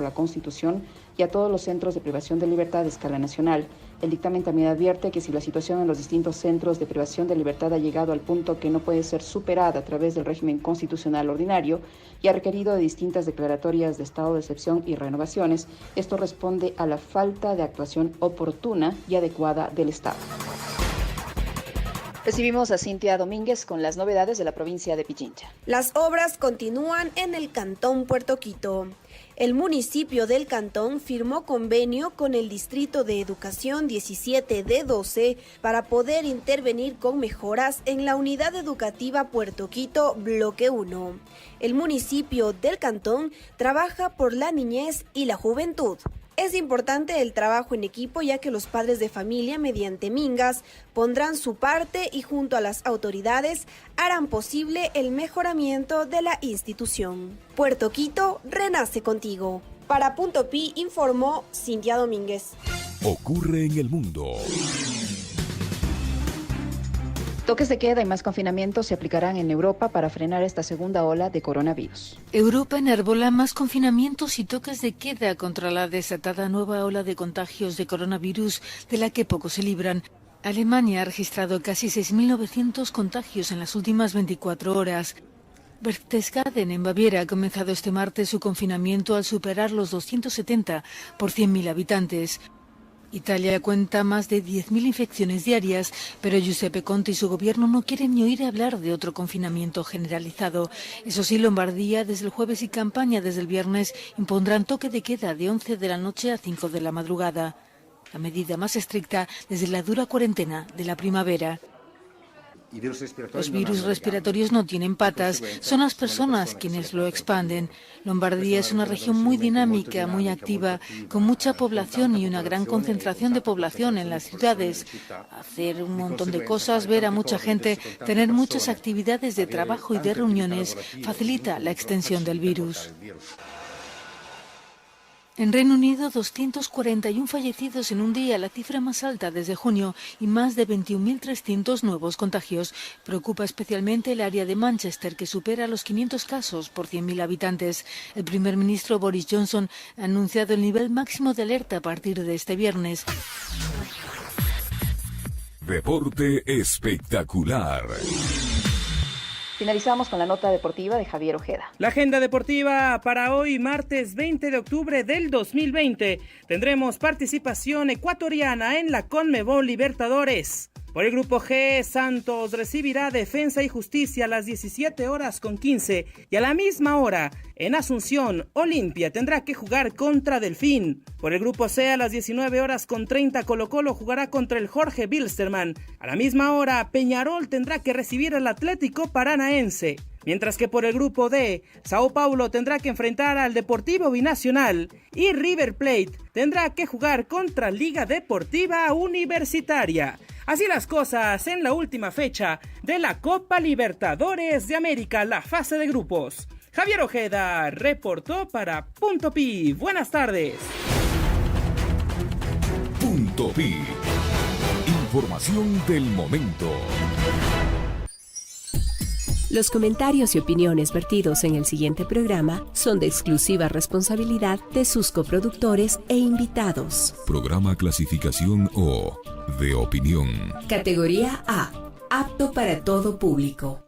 por la Constitución y a todos los centros de privación de libertad de escala nacional. El dictamen también advierte que si la situación en los distintos centros de privación de libertad ha llegado al punto que no puede ser superada a través del régimen constitucional ordinario y ha requerido de distintas declaratorias de estado de excepción y renovaciones, esto responde a la falta de actuación oportuna y adecuada del Estado. Recibimos a Cintia Domínguez con las novedades de la provincia de Pichincha. Las obras continúan en el cantón Puerto Quito. El municipio del cantón firmó convenio con el Distrito de Educación 17 de 12 para poder intervenir con mejoras en la unidad educativa Puerto Quito Bloque 1. El municipio del cantón trabaja por la niñez y la juventud. Es importante el trabajo en equipo, ya que los padres de familia, mediante mingas, pondrán su parte y junto a las autoridades harán posible el mejoramiento de la institución. Puerto Quito renace contigo. Para Punto Pi informó Cintia Domínguez. Ocurre en el mundo. Toques de queda y más confinamientos se aplicarán en Europa para frenar esta segunda ola de coronavirus. Europa enarbola más confinamientos y toques de queda contra la desatada nueva ola de contagios de coronavirus de la que pocos se libran. Alemania ha registrado casi 6.900 contagios en las últimas 24 horas. Berchtesgaden, en Baviera, ha comenzado este martes su confinamiento al superar los 270 por 100.000 habitantes. Italia cuenta más de 10.000 infecciones diarias, pero Giuseppe Conte y su gobierno no quieren ni oír hablar de otro confinamiento generalizado. Eso sí, Lombardía, desde el jueves y Campania desde el viernes, impondrán toque de queda de 11 de la noche a 5 de la madrugada. La medida más estricta desde la dura cuarentena de la primavera. Los virus respiratorios no tienen patas, son las personas quienes lo expanden. Lombardía es una región muy dinámica, muy activa, con mucha población y una gran concentración de población en las ciudades. Hacer un montón de cosas, ver a mucha gente, tener muchas actividades de trabajo y de reuniones facilita la extensión del virus. En Reino Unido, 241 fallecidos en un día, la cifra más alta desde junio, y más de 21.300 nuevos contagios. Preocupa especialmente el área de Manchester, que supera los 500 casos por 100.000 habitantes. El primer ministro Boris Johnson ha anunciado el nivel máximo de alerta a partir de este viernes. Reporte espectacular. Finalizamos con la nota deportiva de Javier Ojeda. La agenda deportiva para hoy, martes 20 de octubre del 2020. Tendremos participación ecuatoriana en la Conmebol Libertadores. Por el grupo G, Santos recibirá Defensa y Justicia a las 17:15 y a la misma hora, en Asunción, Olimpia tendrá que jugar contra Delfín. Por el grupo C, a las 19:30, Colo-Colo jugará contra el Jorge Bilsterman. A la misma hora, Peñarol tendrá que recibir al Atlético Paranaense. Mientras que por el grupo D, Sao Paulo tendrá que enfrentar al Deportivo Binacional y River Plate tendrá que jugar contra Liga Deportiva Universitaria. Así las cosas en la última fecha de la Copa Libertadores de América, la fase de grupos. Javier Ojeda reportó para Punto Pi. Buenas tardes. Punto Pi. Información del momento. Los comentarios y opiniones vertidos en el siguiente programa son de exclusiva responsabilidad de sus coproductores e invitados. Programa clasificación O, de opinión. Categoría A, apto para todo público.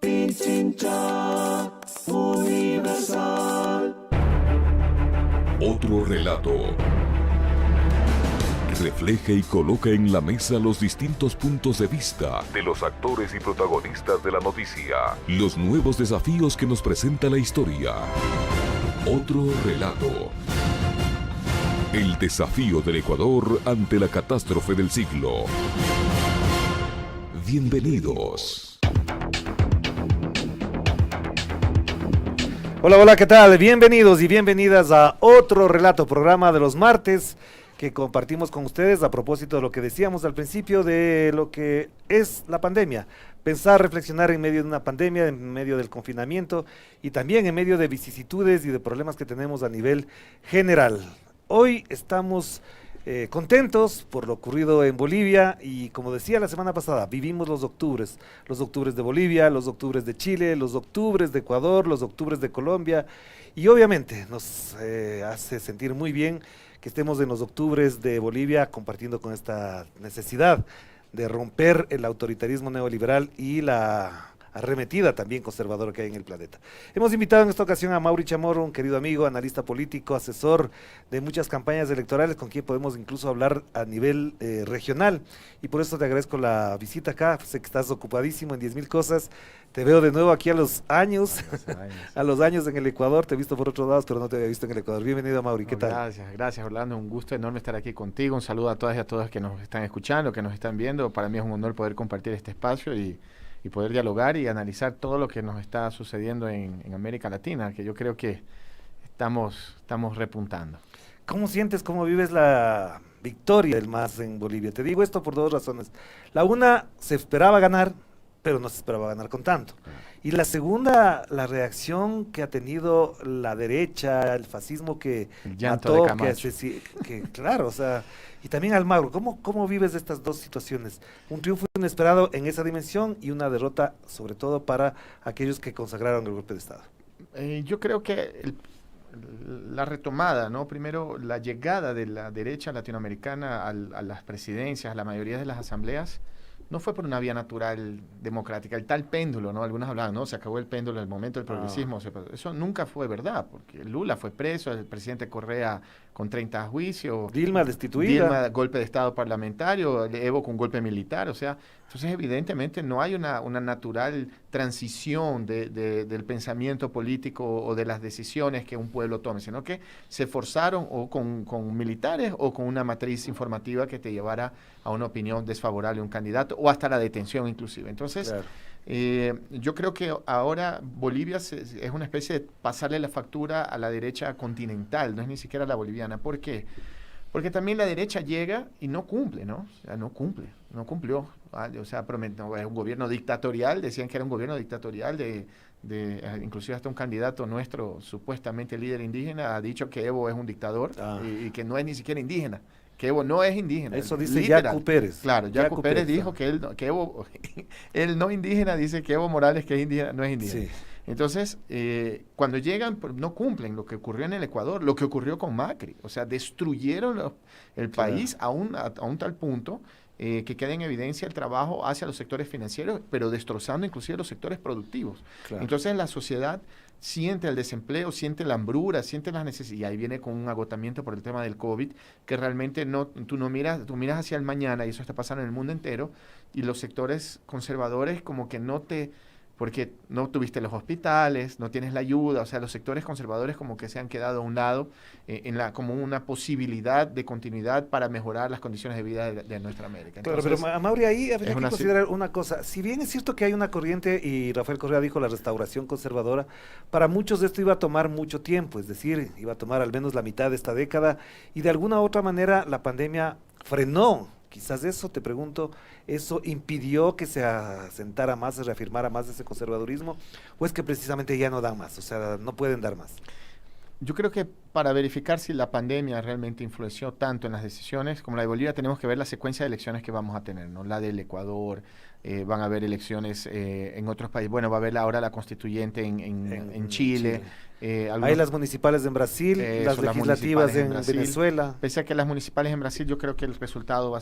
Otro relato. Refleja y coloca en la mesa los distintos puntos de vista de los actores y protagonistas de la noticia, los nuevos desafíos que nos presenta la historia. Otro relato. El desafío del Ecuador ante la catástrofe del siglo. Bienvenidos. Hola, ¿qué tal? Bienvenidos y bienvenidas a otro relato, programa de los martes que compartimos con ustedes a propósito de lo que decíamos al principio de lo que es la pandemia. Pensar, reflexionar en medio de una pandemia, en medio del confinamiento y también en medio de vicisitudes y de problemas que tenemos a nivel general. Hoy estamos contentos por lo ocurrido en Bolivia y como decía la semana pasada, vivimos los octubres de Bolivia, los octubres de Chile, los octubres de Ecuador, los octubres de Colombia y obviamente nos hace sentir muy bien que estemos en los octubres de Bolivia compartiendo con esta necesidad de romper el autoritarismo neoliberal y la arremetida también conservadora que hay en el planeta. Hemos invitado en esta ocasión a Mauri Chamorro, un querido amigo, analista político, asesor de muchas campañas electorales, con quien podemos incluso hablar a nivel regional, y por eso te agradezco la visita acá. Sé que estás ocupadísimo en 10.000 cosas, te veo de nuevo aquí a los años, a los años en el Ecuador, te he visto por otros lados, pero no te había visto en el Ecuador. Bienvenido, Mauri, ¿qué tal? Gracias Orlando, un gusto enorme estar aquí contigo, un saludo a todas y a todos que nos están escuchando, que nos están viendo. Para mí es un honor poder compartir este espacio y poder dialogar y analizar todo lo que nos está sucediendo en América Latina, que yo creo que estamos repuntando. ¿Cómo sientes, cómo vives la victoria del MAS en Bolivia? Te digo esto por dos razones. La una, se esperaba ganar, pero no se esperaba ganar con tanto. Y la segunda, la reacción que ha tenido la derecha, el fascismo que mató, que claro, o sea, y también Almagro. ¿Cómo vives estas dos situaciones? Un triunfo inesperado en esa dimensión y una derrota, sobre todo para aquellos que consagraron el golpe de Estado. Yo creo que la retomada, ¿no? Primero, la llegada de la derecha latinoamericana a las presidencias, a la mayoría de las asambleas, no fue por una vía natural democrática, el tal péndulo, ¿no? Algunos hablaban, ¿no? Se acabó el péndulo en el momento del progresismo. Eso nunca fue verdad, porque Lula fue preso, el presidente Correa con 30 juicios. Dilma destituida. Dilma, golpe de Estado parlamentario, Evo con golpe militar, o sea, entonces evidentemente no hay una natural transición del pensamiento político o de las decisiones que un pueblo tome, sino que se forzaron o con militares o con una matriz informativa que te llevara a una opinión desfavorable a un candidato o hasta la detención inclusive. Entonces, claro. Yo creo que ahora Bolivia es una especie de pasarle la factura a la derecha continental, no es ni siquiera la boliviana. ¿Por qué? Porque también la derecha llega y no cumple, ¿no? O sea, no cumplió. ¿Vale? O sea, es un gobierno dictatorial, decían que era un gobierno dictatorial inclusive hasta un candidato nuestro, supuestamente líder indígena, ha dicho que Evo es un dictador y que no es ni siquiera indígena. Que Evo no es indígena. Eso dice Yacu Pérez. Claro, Yacu Pérez dijo que Evo, él no indígena, dice que Evo Morales, que es indígena, no es indígena. Sí. Entonces, cuando llegan, no cumplen lo que ocurrió en el Ecuador, lo que ocurrió con Macri. O sea, destruyeron el país a un tal punto que queda en evidencia el trabajo hacia los sectores financieros, pero destrozando inclusive los sectores productivos. Claro. Entonces, la sociedad siente el desempleo, siente la hambruna, siente las necesidades, y ahí viene con un agotamiento por el tema del COVID, que realmente tú miras hacia el mañana, y eso está pasando en el mundo entero, y los sectores conservadores como que porque no tuviste los hospitales, no tienes la ayuda, o sea, los sectores conservadores como que se han quedado a un lado como una posibilidad de continuidad para mejorar las condiciones de vida de nuestra América. Entonces, claro, pero Mauri, ahí habría que considerar una cosa. Si bien es cierto que hay una corriente, y Rafael Correa dijo la restauración conservadora, para muchos esto iba a tomar mucho tiempo, es decir, iba a tomar al menos la mitad de esta década, y de alguna u otra manera la pandemia frenó. Quizás eso, te pregunto, ¿eso impidió que se asentara más, se reafirmara más ese conservadurismo? ¿O es que precisamente ya no dan más? O sea, no pueden dar más. Yo creo que para verificar si la pandemia realmente influenció tanto en las decisiones, como la de Bolivia, tenemos que ver la secuencia de elecciones que vamos a tener, ¿no? La del Ecuador, van a haber elecciones en otros países. Bueno, va a haber ahora la constituyente en Chile. Hay las municipales en Brasil, las legislativas en Venezuela. Pese a que las municipales en Brasil, yo creo que el resultado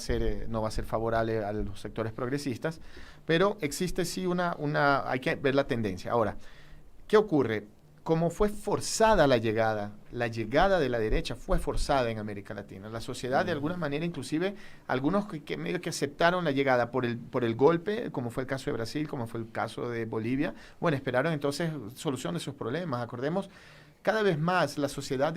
no va a ser favorable a los sectores progresistas, pero existe sí hay que ver la tendencia. Ahora, ¿qué ocurre? Como fue forzada la llegada de la derecha fue forzada en América Latina. La sociedad, de alguna manera, inclusive, algunos que medio que aceptaron la llegada por el golpe, como fue el caso de Brasil, como fue el caso de Bolivia, bueno, esperaron entonces solución de sus problemas. Acordemos, cada vez más la sociedad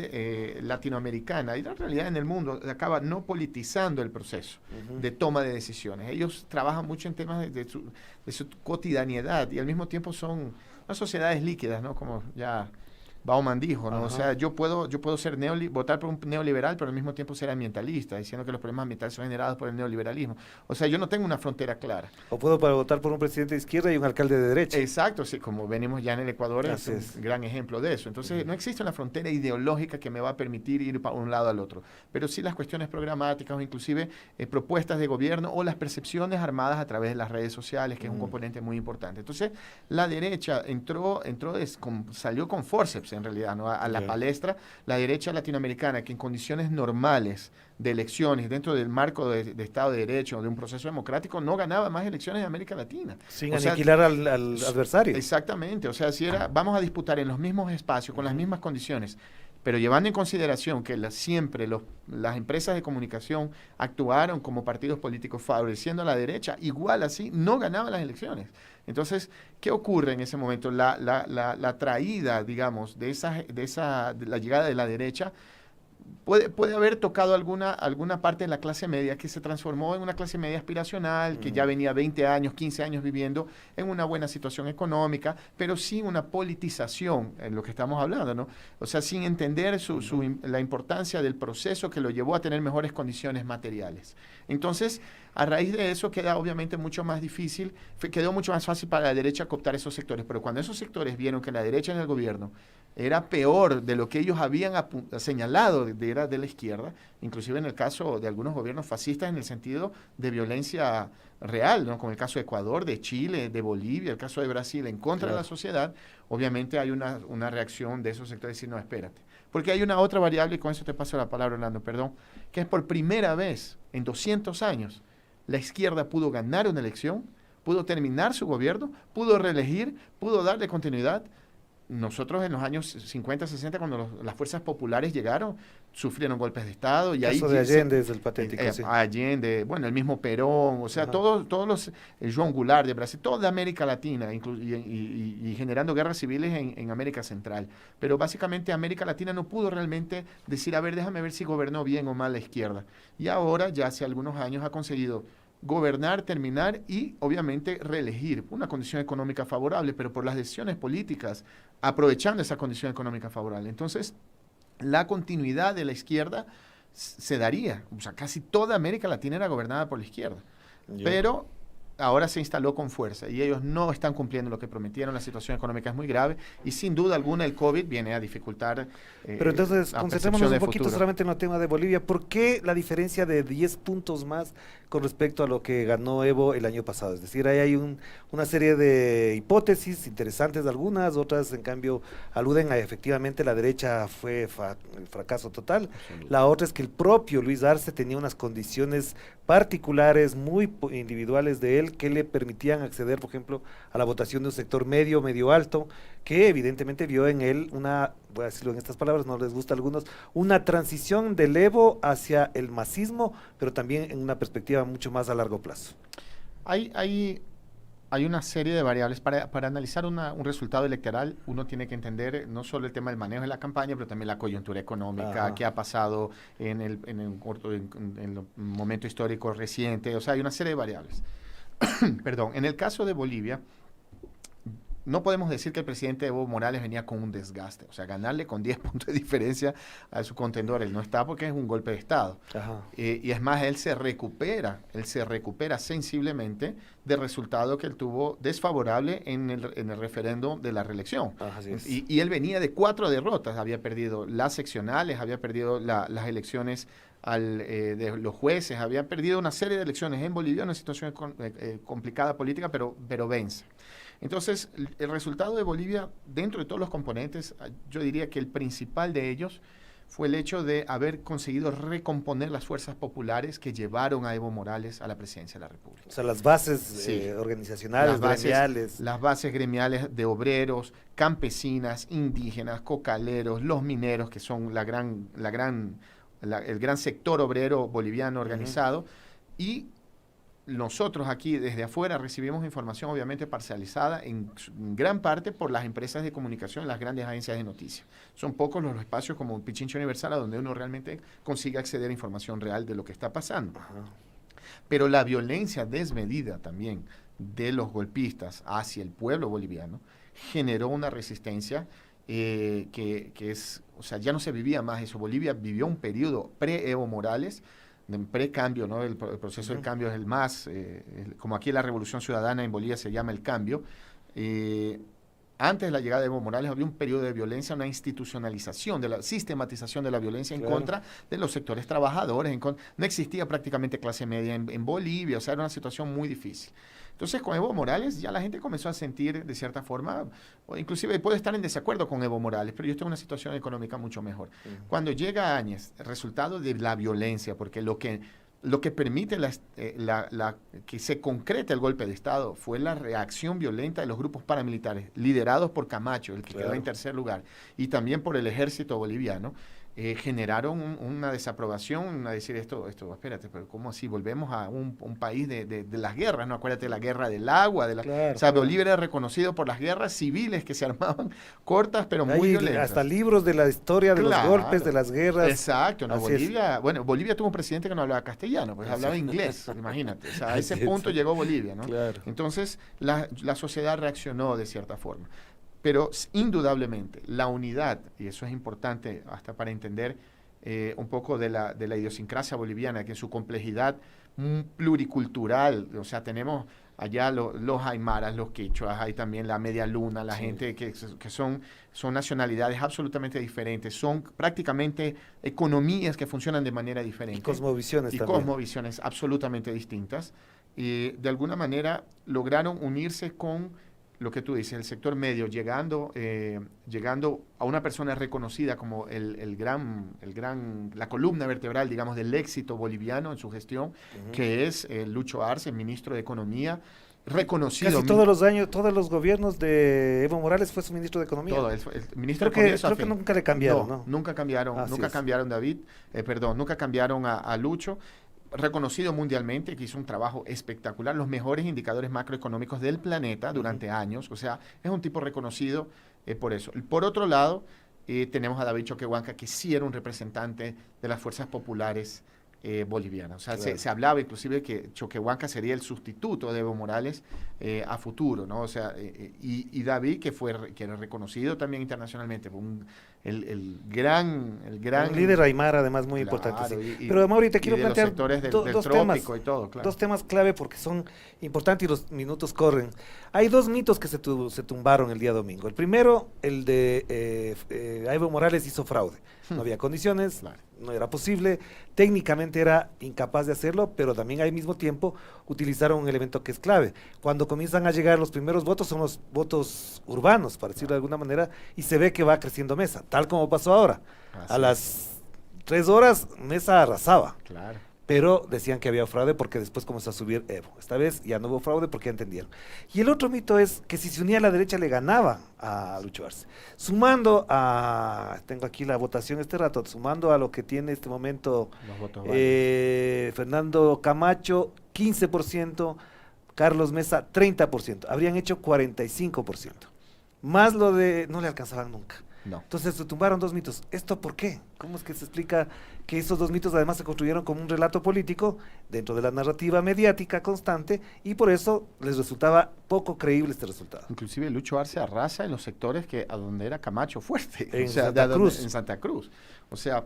latinoamericana, y en realidad en el mundo, acaba no politizando el proceso de toma de decisiones. Ellos trabajan mucho en temas de su cotidianidad y al mismo tiempo son las sociedades líquidas, ¿no? Como ya Bauman dijo, ¿no? Ajá. O sea, yo puedo ser votar por un neoliberal, pero al mismo tiempo ser ambientalista, diciendo que los problemas ambientales son generados por el neoliberalismo. O sea, yo no tengo una frontera clara. O puedo votar por un presidente de izquierda y un alcalde de derecha. Exacto, sí, como venimos ya en el Ecuador, Así es es. un gran ejemplo de eso. Entonces, no existe una frontera ideológica que me va a permitir ir para un lado al otro, pero sí las cuestiones programáticas o inclusive propuestas de gobierno o las percepciones armadas a través de las redes sociales, que es un componente muy importante. Entonces, la derecha salió con forceps en realidad, ¿no? a la palestra, la derecha latinoamericana, que en condiciones normales de elecciones, dentro del marco de Estado de Derecho, de un proceso democrático, no ganaba más elecciones en América Latina. Sin O sea, aniquilar al adversario. Exactamente, o sea, si era, vamos a disputar en los mismos espacios, con las mismas condiciones, pero llevando en consideración que siempre las empresas de comunicación actuaron como partidos políticos favoreciendo a la derecha, igual así no ganaban las elecciones. Entonces, ¿qué ocurre en ese momento? La traída, digamos, de la llegada de la derecha puede haber tocado alguna parte de la clase media que se transformó en una clase media aspiracional, que ya venía 20 años, 15 años viviendo en una buena situación económica, pero sin una politización, en lo que estamos hablando, ¿no? O sea, sin entender la importancia del proceso que lo llevó a tener mejores condiciones materiales. Entonces, a raíz de eso quedó mucho más fácil para la derecha cooptar esos sectores, pero cuando esos sectores vieron que la derecha en el gobierno era peor de lo que ellos habían señalado era de la izquierda, inclusive en el caso de algunos gobiernos fascistas en el sentido de violencia real, ¿no? Como el caso de Ecuador, de Chile, de Bolivia, el caso de Brasil, en contra de la sociedad, obviamente hay una reacción de esos sectores, decir, no, espérate. Porque hay una otra variable, y con eso te paso la palabra, Orlando, perdón, que es por primera vez en 200 años, la izquierda pudo ganar una elección, pudo terminar su gobierno, pudo reelegir, pudo darle continuidad. Nosotros en los años 50, 60, cuando las fuerzas populares llegaron, sufrieron golpes de Estado. Y el caso de Allende es el patético, sí. Allende, bueno, el mismo Perón, o sea, todos los, el Joan Goulart de Brasil, toda América Latina, y generando guerras civiles en América Central. Pero básicamente América Latina no pudo realmente decir, a ver, déjame ver si gobernó bien o mal la izquierda. Y ahora, ya hace algunos años, ha conseguido gobernar, terminar y obviamente reelegir una condición económica favorable, pero por las decisiones políticas, aprovechando esa condición económica favorable. Entonces, la continuidad de la izquierda se daría. O sea, casi toda América Latina era gobernada por la izquierda. Pero ahora se instaló con fuerza y ellos no están cumpliendo lo que prometieron. La situación económica es muy grave y sin duda alguna el COVID viene a dificultar. Pero entonces, concentrémonos un poquito solamente en el tema de Bolivia. ¿Por qué la diferencia de 10 puntos más con respecto a lo que ganó Evo el año pasado? Es decir, ahí hay una serie de hipótesis interesantes, algunas, otras en cambio aluden a efectivamente la derecha fue el fracaso total. La otra es que el propio Luis Arce tenía unas condiciones particulares, muy individuales de él, que le permitían acceder, por ejemplo, a la votación de un sector medio alto, que evidentemente vio en él voy a decirlo en estas palabras, no les gusta a algunos, una transición del Evo hacia el masismo, pero también en una perspectiva mucho más a largo plazo. Hay una serie de variables. Para analizar un resultado electoral, uno tiene que entender no solo el tema del manejo de la campaña, pero también la coyuntura económica, qué ha pasado en el momento histórico reciente. O sea, hay una serie de variables. Perdón, en el caso de Bolivia, no podemos decir que el presidente Evo Morales venía con un desgaste. O sea, ganarle con 10 puntos de diferencia a su contendor, él no está porque es un golpe de Estado. Y es más, él se recupera sensiblemente del resultado que él tuvo desfavorable en el referendo de la reelección. Y él venía de 4 derrotas. Había perdido las seccionales, había perdido las elecciones de los jueces, había perdido una serie de elecciones en Bolivia, una situación complicada política, pero vence. Entonces, el resultado de Bolivia, dentro de todos los componentes, yo diría que el principal de ellos fue el hecho de haber conseguido recomponer las fuerzas populares que llevaron a Evo Morales a la presidencia de la República. O sea, las bases organizacionales, gremiales. Las bases gremiales de obreros, campesinas, indígenas, cocaleros, los mineros, que son el gran sector obrero boliviano organizado, y nosotros aquí desde afuera recibimos información obviamente parcializada en gran parte por las empresas de comunicación, las grandes agencias de noticias. Son pocos los espacios como Pichincha Universal a donde uno realmente consigue acceder a información real de lo que está pasando. Pero la violencia desmedida también de los golpistas hacia el pueblo boliviano generó una resistencia que es, o sea, ya no se vivía más eso. Bolivia vivió un periodo pre-Evo Morales, de pre-cambio, ¿no? El proceso del cambio es el más, como aquí la Revolución Ciudadana en Bolivia se llama el cambio. Antes de la llegada de Evo Morales había un periodo de violencia, una institucionalización, de la sistematización de la violencia en contra de los sectores trabajadores. No existía prácticamente clase media en Bolivia, o sea, era una situación muy difícil. Entonces, con Evo Morales ya la gente comenzó a sentir, de cierta forma, o inclusive puede estar en desacuerdo con Evo Morales, pero yo estoy en una situación económica mucho mejor. Cuando llega Áñez, resultado de la violencia, porque lo que permite que se concrete el golpe de Estado fue la reacción violenta de los grupos paramilitares, liderados por Camacho, el que quedó en tercer lugar, y también por el ejército boliviano. Generaron una desaprobación, a decir esto, espérate, pero ¿cómo así? Volvemos a un país de las guerras, ¿no? Acuérdate de la guerra del agua, o sea, Bolivia era reconocido por las guerras civiles que se armaban cortas, pero muy violentas. Hasta libros de la historia de los golpes, de las guerras. Exacto, no, Bolivia tuvo un presidente que no hablaba castellano, pues hablaba inglés, imagínate, o sea, a ese punto llegó Bolivia, ¿no? Entonces, la sociedad reaccionó de cierta forma. Pero indudablemente la unidad, y eso es importante hasta para entender un poco de la idiosincrasia boliviana, que en su complejidad pluricultural, o sea, tenemos allá los aymaras, los quechuas, hay también la media luna, la gente que son nacionalidades absolutamente diferentes, son prácticamente economías que funcionan de manera diferente. Y cosmovisiones también. Cosmovisiones absolutamente distintas. Y de alguna manera lograron unirse con lo que tú dices, el sector medio, llegando a una persona reconocida como la columna vertebral, digamos, del éxito boliviano en su gestión, que es Lucho Arce, ministro de Economía, reconocido. Casi todos los años, todos los gobiernos de Evo Morales fue su ministro de Economía. Todo, el ministro de Economía. Creo que nunca le cambiaron, ¿no? Nunca cambiaron, nunca cambiaron nunca cambiaron a Lucho. Reconocido mundialmente, que hizo un trabajo espectacular, los mejores indicadores macroeconómicos del planeta durante años, o sea, es un tipo reconocido por eso. Por otro lado, tenemos a David Choquehuanca, que sí era un representante de las fuerzas populares bolivianas. O sea, se hablaba inclusive que Choquehuanca sería el sustituto de Evo Morales a futuro, ¿no? O sea, y David, que era reconocido también internacionalmente, el gran un líder aymara, además muy importante. Sí. Pero Mauri, te quiero plantear dos temas, y todo, dos temas clave porque son importantes y los minutos corren. Hay dos mitos que se tumbaron el día domingo. El primero, el de Evo Morales hizo fraude. No había condiciones, no era posible, técnicamente era incapaz de hacerlo, pero también al mismo tiempo utilizaron un elemento que es clave. Cuando comienzan a llegar los primeros votos, son los votos urbanos, para decirlo de alguna manera, y se ve que va creciendo Mesa, tal como pasó ahora. A las 3 horas, Mesa arrasaba. Claro. Pero decían que había fraude porque después comenzó a subir Evo. Esta vez ya no hubo fraude porque ya entendieron. Y el otro mito es que si se unía a la derecha le ganaba a Lucho Arce. Sumando tengo aquí la votación sumando a lo que tiene este momento Fernando Camacho, 15%, Carlos Mesa, 30%. Habrían hecho 45%. Más lo de, no le alcanzaban nunca. No. Entonces se tumbaron dos mitos. ¿Esto por qué? ¿Cómo es que se explica que esos dos mitos además se construyeron como un relato político dentro de la narrativa mediática constante y por eso les resultaba poco creíble este resultado? Inclusive Lucho Arce arrasa en los sectores a donde era Camacho fuerte, en Santa Cruz. En Santa Cruz. O sea,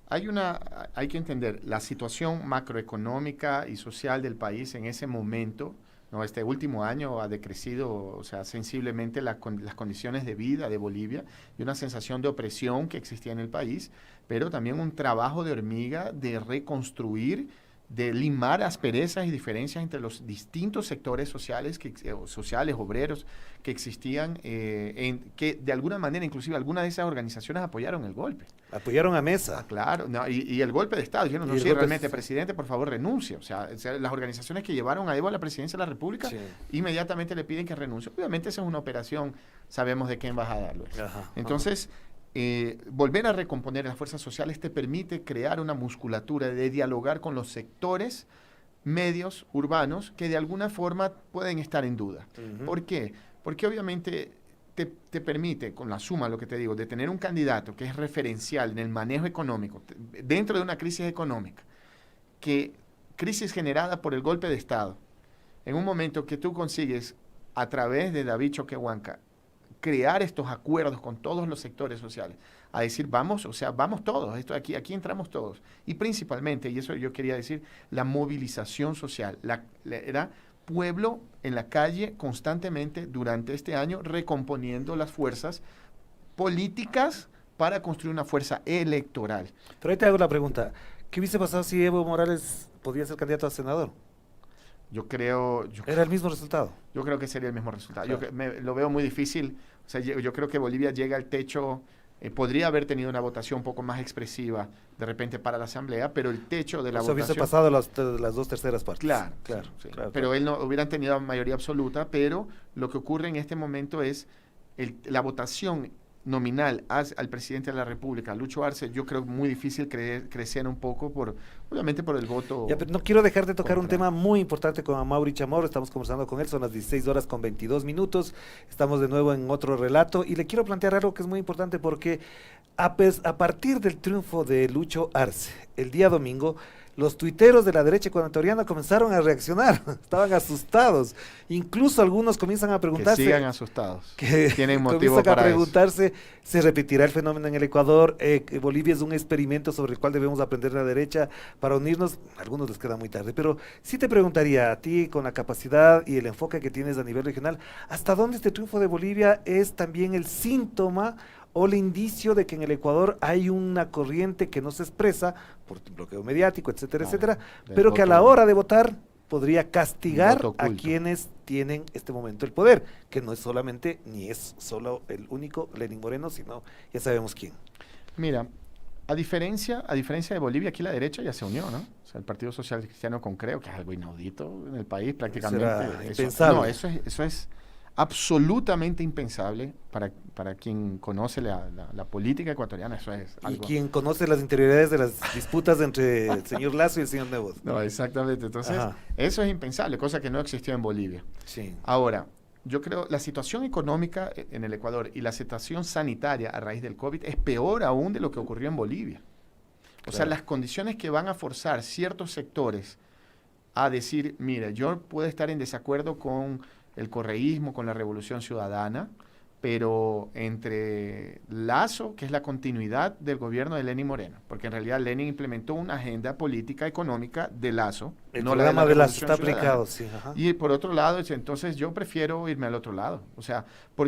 hay que entender la situación macroeconómica y social del país en ese momento. No, este último año ha decrecido, o sea, sensiblemente las condiciones de vida de Bolivia y una sensación de opresión que existía en el país, pero también un trabajo de hormiga de reconstruir, de limar asperezas y diferencias entre los distintos sectores sociales, obreros, que existían, que de alguna manera, inclusive algunas de esas organizaciones apoyaron el golpe. Apoyaron a Mesa. Claro, no, y el golpe de Estado. Dijeron, realmente, presidente, por favor, renuncie. O sea, las organizaciones que llevaron a Evo a la presidencia de la República, inmediatamente le piden que renuncie. Obviamente esa es una operación, sabemos de qué embajada lo es. Entonces, volver a recomponer las fuerzas sociales te permite crear una musculatura de dialogar con los sectores medios urbanos que de alguna forma pueden estar en duda. ¿Por qué? Porque obviamente te permite, con la suma, lo que te digo, de tener un candidato que es referencial en el manejo económico, dentro de una crisis económica, crisis generada por el golpe de Estado, en un momento que tú consigues, a través de David Choquehuanca, crear estos acuerdos con todos los sectores sociales, a decir, vamos, o sea, vamos todos, aquí entramos todos. Y principalmente, y eso yo quería decir, la movilización social, era pueblo en la calle constantemente durante este año, recomponiendo las fuerzas políticas para construir una fuerza electoral. Pero ahí te hago la pregunta, ¿qué hubiese pasado si Evo Morales podía ser candidato a senador? Era el mismo resultado. Yo creo que sería el mismo resultado. Claro. Lo veo muy difícil. O sea, yo creo que Bolivia llega al techo, podría haber tenido una votación un poco más expresiva de repente para la Asamblea, pero el techo de la votación... hubiese pasado las 2/3 partes. Claro. Claro. Pero él no hubieran tenido mayoría absoluta, pero lo que ocurre en este momento es la votación nominal al presidente de la República, Lucho Arce, yo creo muy difícil crecer un poco obviamente por el voto. Ya, pero no quiero dejar de tocar un contra. tema muy importante con Amaury Chamorro, estamos conversando con él, son las 16:22, estamos de nuevo en otro relato y le quiero plantear algo que es muy importante porque a partir del triunfo de Lucho Arce, el día domingo, los tuiteros de la derecha ecuatoriana comenzaron a reaccionar, estaban asustados, incluso algunos comienzan a preguntarse... Que sigan asustados, que tienen motivo comienzan para a preguntarse, ¿se repetirá el fenómeno en el Ecuador? Bolivia es un experimento sobre el cual debemos aprender la derecha para unirnos, a algunos les queda muy tarde, pero sí te preguntaría a ti, con la capacidad y el enfoque que tienes a nivel regional, ¿hasta dónde este triunfo de Bolivia es también el síntoma o el indicio de que en el Ecuador hay una corriente que no se expresa por bloqueo mediático, etcétera, etcétera, pero que a la hora de votar podría castigar a quienes tienen este momento el poder, que no es solamente, ni es solo el único Lenín Moreno, sino ya sabemos quién. Mira, a diferencia de Bolivia, aquí la derecha ya se unió, ¿no? O sea, el Partido Social Cristiano con Creo, que es algo inaudito en el país, prácticamente. Impensable. No, eso es absolutamente impensable para quien conoce la política ecuatoriana, eso es algo... Y quien conoce las interioridades de las disputas entre el señor Lazo y el señor Nebot. No, exactamente, entonces eso es impensable, cosa que no existió en Bolivia. Sí. Ahora, yo creo la situación económica en el Ecuador y la situación sanitaria a raíz del COVID es peor aún de lo que ocurrió en Bolivia. O sea, las condiciones que van a forzar ciertos sectores a decir, mire, yo puedo estar en desacuerdo con el correísmo, con la Revolución Ciudadana, pero entre Lazo, que es la continuidad del gobierno de Lenín Moreno, porque en realidad Lenín implementó una agenda política económica de Lazo. El no programa la de Lazo Revolución está aplicado, Ciudadana. sí. Ajá. Y por otro lado, entonces yo prefiero irme al otro lado. O sea,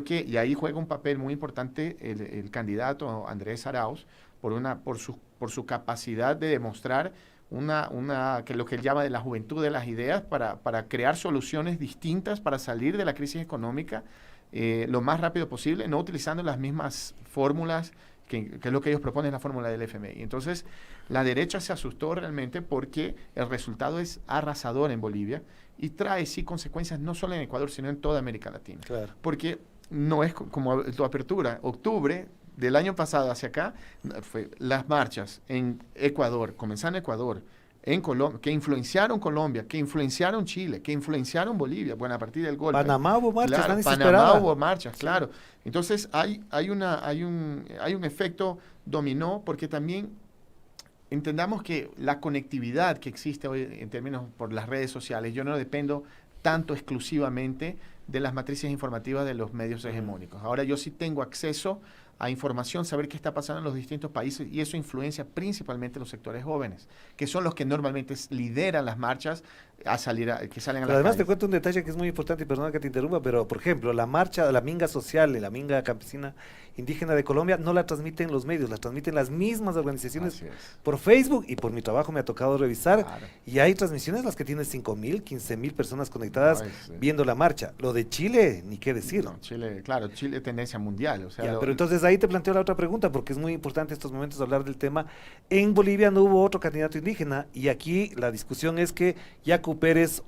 y ahí juega un papel muy importante el candidato Andrés Arauz por su capacidad de demostrar que lo que él llama de la juventud de las ideas para crear soluciones distintas para salir de la crisis económica lo más rápido posible, no utilizando las mismas fórmulas que es lo que ellos proponen, la fórmula del FMI. Entonces, la derecha se asustó realmente porque el resultado es arrasador en Bolivia y trae sí consecuencias no solo en Ecuador, sino en toda América Latina. Claro. Porque no es como tu apertura, octubre del año pasado hacia acá, las marchas en Ecuador, comenzando en Ecuador, en Colombia, que influenciaron Colombia, que influenciaron Chile, que influenciaron Bolivia, bueno, a partir del golpe. Panamá hubo marchas, claro, Panamá hubo marchas, claro. Entonces hay un efecto dominó, porque también entendamos que la conectividad que existe hoy en términos por las redes sociales, yo no dependo tanto exclusivamente de las matrices informativas de los medios hegemónicos. Ahora yo sí tengo acceso a información, saber qué está pasando en los distintos países, y eso influencia principalmente los sectores jóvenes, que son los que normalmente lideran las marchas que salen a pero las además calles. te cuento un detalle que es muy importante, y perdona que te interrumpa, pero por ejemplo, la marcha de la minga social y la minga campesina indígena de Colombia no la transmiten los medios, la transmiten las mismas organizaciones por Facebook, y por mi trabajo me ha tocado revisar, y hay transmisiones las que tienen 5,000, 15,000 personas conectadas viendo la marcha. Lo de Chile, ni qué decir. No, Chile es tendencia mundial. O sea, pero entonces ahí te planteo la otra pregunta, porque es muy importante en estos momentos hablar del tema. En Bolivia no hubo otro candidato indígena, y aquí la discusión es que Yacu Pérez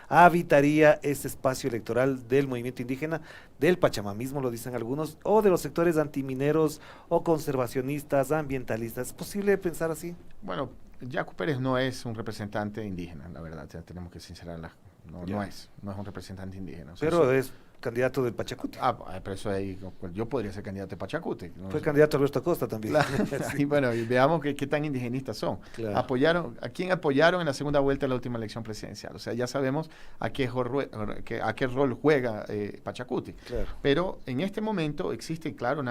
habitaría ese espacio electoral del movimiento indígena, del pachamamismo, lo dicen algunos, o de los sectores antimineros o conservacionistas, ambientalistas. ¿Es posible pensar así? Bueno, Yacu Pérez no es un representante indígena, la verdad, ya tenemos que sincerarla. No es un representante indígena. O sea, pero es candidato del Pachacuti. Pero eso ahí, yo podría ser candidato de Pachacuti, ¿no? Fue candidato Alberto Acosta también. Claro. Sí. Y bueno, y veamos qué tan indigenistas son. Claro. ¿A quién apoyaron en la segunda vuelta de la última elección presidencial? O sea, ya sabemos a qué rol juega Pachacuti. Claro. Pero en este momento existe, claro,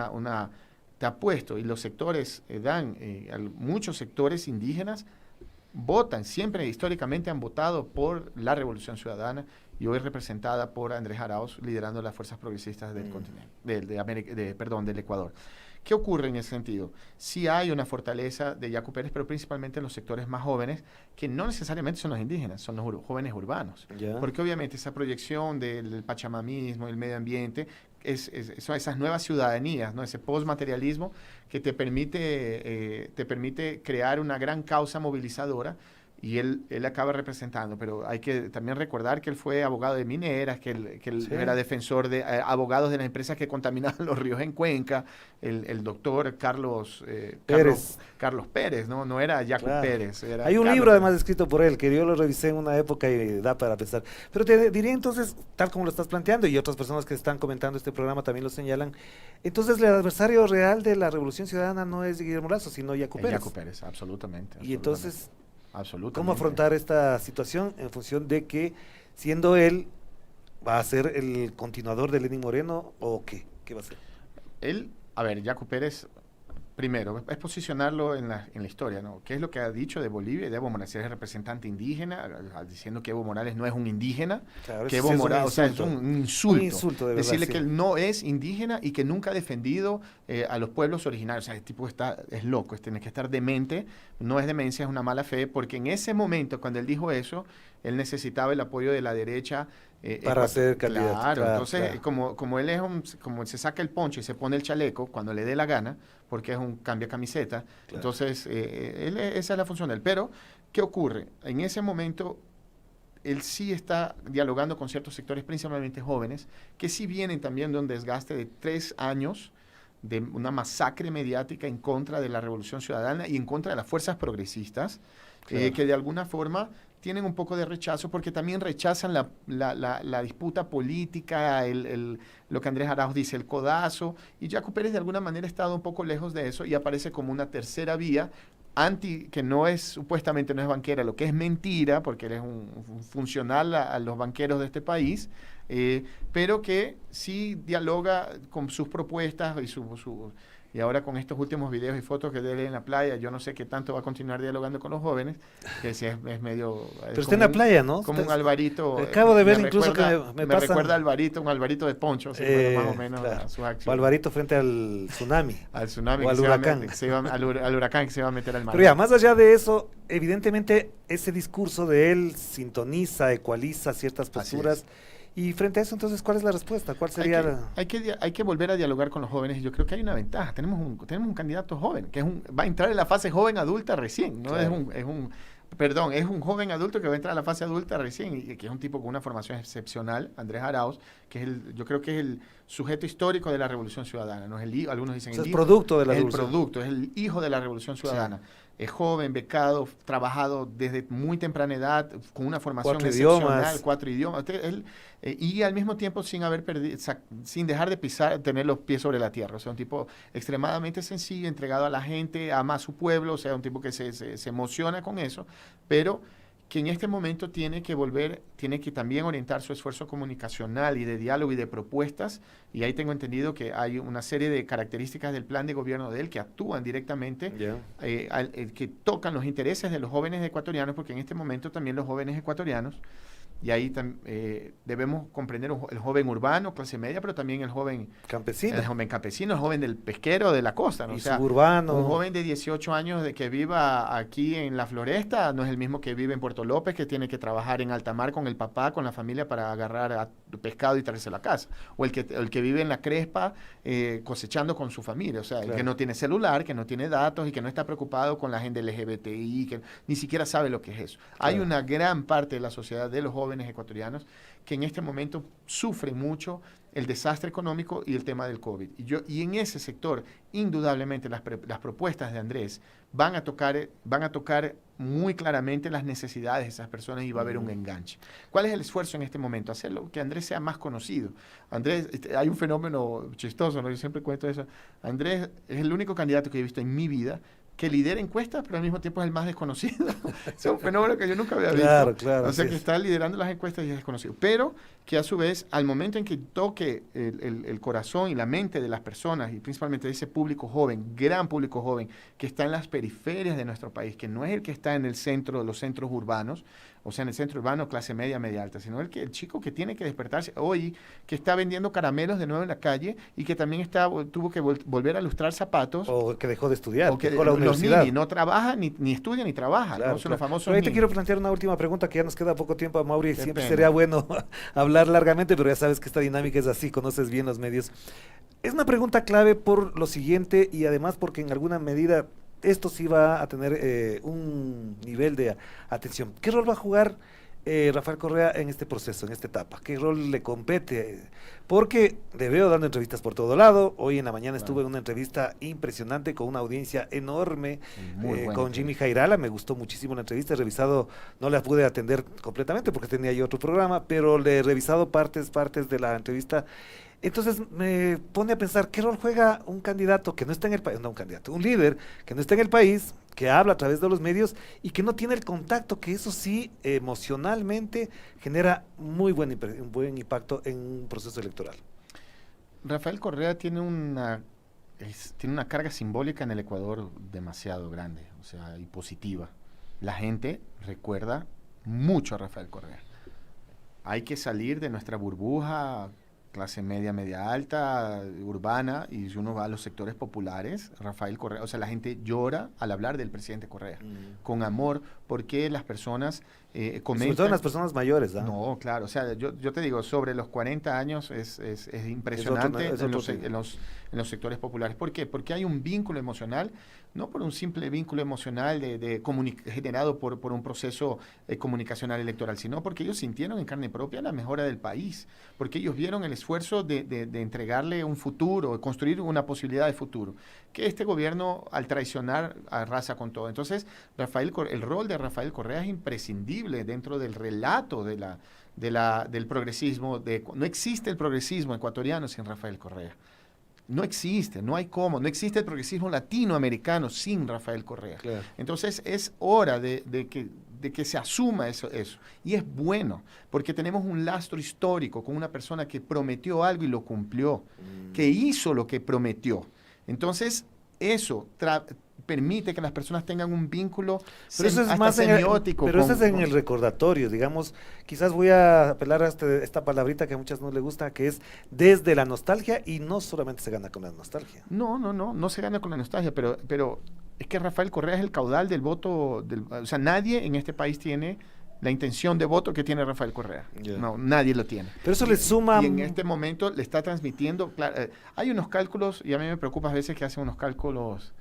te apuesto, y los sectores muchos sectores indígenas votan, siempre históricamente han votado por la Revolución Ciudadana, y hoy representada por Andrés Arauz, liderando las fuerzas progresistas del continente, del Ecuador. ¿Qué ocurre en ese sentido? Sí hay una fortaleza de Yacu Pérez, pero principalmente en los sectores más jóvenes, que no necesariamente son los indígenas, son los jóvenes urbanos. Ya. Porque obviamente esa proyección del pachamamismo, el medio ambiente, son esas nuevas ciudadanías, ¿no? Ese postmaterialismo que te permite crear una gran causa movilizadora, y él acaba representando, pero hay que también recordar que él fue abogado de mineras, que él Sí. era defensor de abogados de las empresas que contaminaban los ríos en Cuenca, el doctor Carlos Pérez, ¿no? No era Yacu Claro. Pérez. Hay un Carlos libro además escrito por él, que yo lo revisé en una época y da para pensar. Pero te diría entonces, tal como lo estás planteando, y otras personas que están comentando este programa también lo señalan, entonces el adversario real de la Revolución Ciudadana no es Guillermo Lazo, sino Yacu Pérez. Yacu Pérez, absolutamente. Y entonces, absolutamente. ¿cómo afrontar esta situación en función de que, siendo él, va a ser el continuador de Lenín Moreno o qué? ¿Qué va a hacer? Yacu Pérez, primero, es posicionarlo en la historia, ¿no? ¿Qué es lo que ha dicho de Bolivia? De Evo Morales, es el representante indígena, diciendo que Evo Morales no es un indígena, Claro, que eso Evo sí Morales, es un insulto. Un insulto, de verdad, decirle sí. que él no es indígena y que nunca ha defendido a los pueblos originarios. O sea, el tipo es loco, tiene que estar demente, no es demencia, es una mala fe, porque en ese momento, cuando él dijo eso, él necesitaba el apoyo de la derecha. Para ser candidato. Claro, Claro, entonces, claro. como él como se saca el poncho y se pone el chaleco cuando le dé la gana, porque es un cambia camiseta, Claro. entonces esa es la función de él. Pero, ¿qué ocurre? En ese momento, él sí está dialogando con ciertos sectores, principalmente jóvenes, que sí vienen también de un desgaste de 3 años de una masacre mediática en contra de la Revolución Ciudadana y en contra de las fuerzas progresistas, Claro. que de alguna forma tienen un poco de rechazo porque también rechazan la disputa política, lo que Andrés Arauz dice, el codazo, y Yacu Pérez de alguna manera ha estado un poco lejos de eso y aparece como una tercera vía que supuestamente no es banquera, lo que es mentira, porque él es un funcional a los banqueros de este país, pero que sí dialoga con sus propuestas y ahora con estos últimos videos y fotos que de él en la playa, yo no sé qué tanto va a continuar dialogando con los jóvenes, que si es medio... Pero está en la playa, ¿no? Como un Alvarito. Acabo de ver me incluso recuerda, que me me pasan- recuerda a Alvarito, un Alvarito de Poncho, así, más o menos claro. sus O acciones. Alvarito frente al tsunami. Al tsunami, o que al se va a huracán. al huracán que se va a meter al mar. Pero ya, más allá de eso, evidentemente ese discurso de él sintoniza, ecualiza ciertas Así posturas. es. Y frente a eso, entonces, ¿cuál es la respuesta? ¿Cuál sería Hay que volver a dialogar con los jóvenes y yo creo que hay una ventaja. Tenemos un candidato joven, que va a entrar en la fase joven adulta recién, ¿no? Claro. Es un joven adulto que va a entrar a la fase adulta recién y que es un tipo con una formación excepcional, Andrés Arauz, que yo creo que es el sujeto histórico de la Revolución Ciudadana, ¿no? Algunos dicen O sea, el es hijo, producto de la es el revolución. producto, es el hijo de la Revolución Ciudadana. Es joven, becado, trabajado desde muy temprana edad, con una formación 4 excepcional, idiomas. 4 idiomas. Y al mismo tiempo sin dejar de tener los pies sobre la tierra. O sea, un tipo extremadamente sencillo, entregado a la gente, ama a su pueblo, o sea, un tipo que se emociona con eso, pero que en este momento tiene que también orientar su esfuerzo comunicacional y de diálogo y de propuestas, y ahí tengo entendido que hay una serie de características del plan de gobierno de él que actúan directamente, Ya. que tocan los intereses de los jóvenes ecuatorianos, porque en este momento también los jóvenes ecuatorianos, y ahí debemos comprender el joven urbano, clase media, pero también el joven Campesino? campesino, el joven del pesquero de la costa, ¿no? Y O sea, suburbano. un joven de 18 años que viva aquí en La Floresta no es el mismo que vive en Puerto López, que tiene que trabajar en alta mar con el papá, con la familia para agarrar pescado y traerse a la casa. O el que vive en La Crespa cosechando con su familia. O sea, el Claro. que no tiene celular, que no tiene datos y que no está preocupado con la gente LGBTI, que ni siquiera sabe lo que es eso. Hay Claro. una gran parte de la sociedad de los jóvenes ecuatorianos que en este momento sufren mucho el desastre económico y el tema del COVID. Y en ese sector, indudablemente, las propuestas de Andrés van a tocar muy claramente las necesidades de esas personas y va a haber un enganche. ¿Cuál es el esfuerzo en este momento? Hacerlo que Andrés sea más conocido. Andrés, hay un fenómeno chistoso, ¿no? Yo siempre cuento eso. Andrés es el único candidato que he visto en mi vida que lidera encuestas, pero al mismo tiempo es el más desconocido. Es un fenómeno que yo nunca había visto. Claro. O sea, que está liderando las encuestas y es desconocido. Pero que a su vez, al momento en que toque el corazón y la mente de las personas, y principalmente de ese público joven, gran público joven, que está en las periferias de nuestro país, que no es el que está en el centro, los centros urbanos, o sea, en el centro urbano, clase media, media alta, sino el chico que tiene que despertarse hoy, que está vendiendo caramelos de nuevo en la calle y que también tuvo que volver a lustrar zapatos. O que dejó de estudiar, o que dejó la los universidad. niños no trabaja, ni estudia, ni trabaja. Claro, ¿no? Son los famosos pero ahí te niños. quiero plantear una última pregunta, que ya nos queda poco tiempo, Mauri. Qué Siempre pena. sería bueno hablar largamente, pero ya sabes que esta dinámica es así, conoces bien los medios. Es una pregunta clave por lo siguiente, y además porque en alguna medida esto sí va a tener un nivel de atención. ¿Qué rol va a jugar Rafael Correa en este proceso, en esta etapa? ¿Qué rol le compete? Porque le veo dando entrevistas por todo lado. Hoy en la mañana estuve en una entrevista impresionante con una audiencia enorme, con Jimmy Jairala. Me gustó muchísimo la entrevista. He revisado, no la pude atender completamente porque tenía yo otro programa, pero le he revisado partes de la entrevista. Entonces me pone a pensar, ¿qué rol juega un candidato que no está en el país? No, un líder que no está en el país, que habla a través de los medios y que no tiene el contacto, que eso sí, emocionalmente genera un buen impacto en un proceso electoral? Rafael Correa tiene una carga simbólica en el Ecuador demasiado grande, o sea, y positiva. La gente recuerda mucho a Rafael Correa. Hay que salir de nuestra burbuja clase media, media alta, urbana, y si uno va a los sectores populares, Rafael Correa, o sea, la gente llora al hablar del presidente Correa, con amor, porque las personas comentan... Sobre todo en las personas mayores, ¿no? No, claro, o sea, yo te digo, sobre los 40 años es impresionante en los sectores populares. ¿Por qué? Porque hay un vínculo emocional, no por un simple vínculo emocional generado por un proceso comunicacional electoral, sino porque ellos sintieron en carne propia la mejora del país, porque ellos vieron el esfuerzo de entregarle un futuro, de construir una posibilidad de futuro, que este gobierno al traicionar arrasa con todo. Entonces, el rol de Rafael Correa es imprescindible dentro del relato del progresismo. No existe el progresismo ecuatoriano sin Rafael Correa. No existe, no hay cómo, no existe el progresismo latinoamericano sin Rafael Correa. Claro. Entonces es hora de que se asuma eso. Y es bueno, porque tenemos un lastro histórico con una persona que prometió algo y lo cumplió, que hizo lo que prometió. Entonces eso permite que las personas tengan un vínculo semiótico. Pero eso es en el recordatorio, digamos. Quizás voy a apelar a esta palabrita que a muchas no les gusta, que es desde la nostalgia, y no solamente se gana con la nostalgia. No se gana con la nostalgia, pero es que Rafael Correa es el caudal del voto, o sea, nadie en este país tiene la intención de voto que tiene Rafael Correa. Yeah. No, nadie lo tiene. Pero eso le suma... Y en este momento le está transmitiendo... hay unos cálculos, y a mí me preocupa a veces que hacen unos cálculos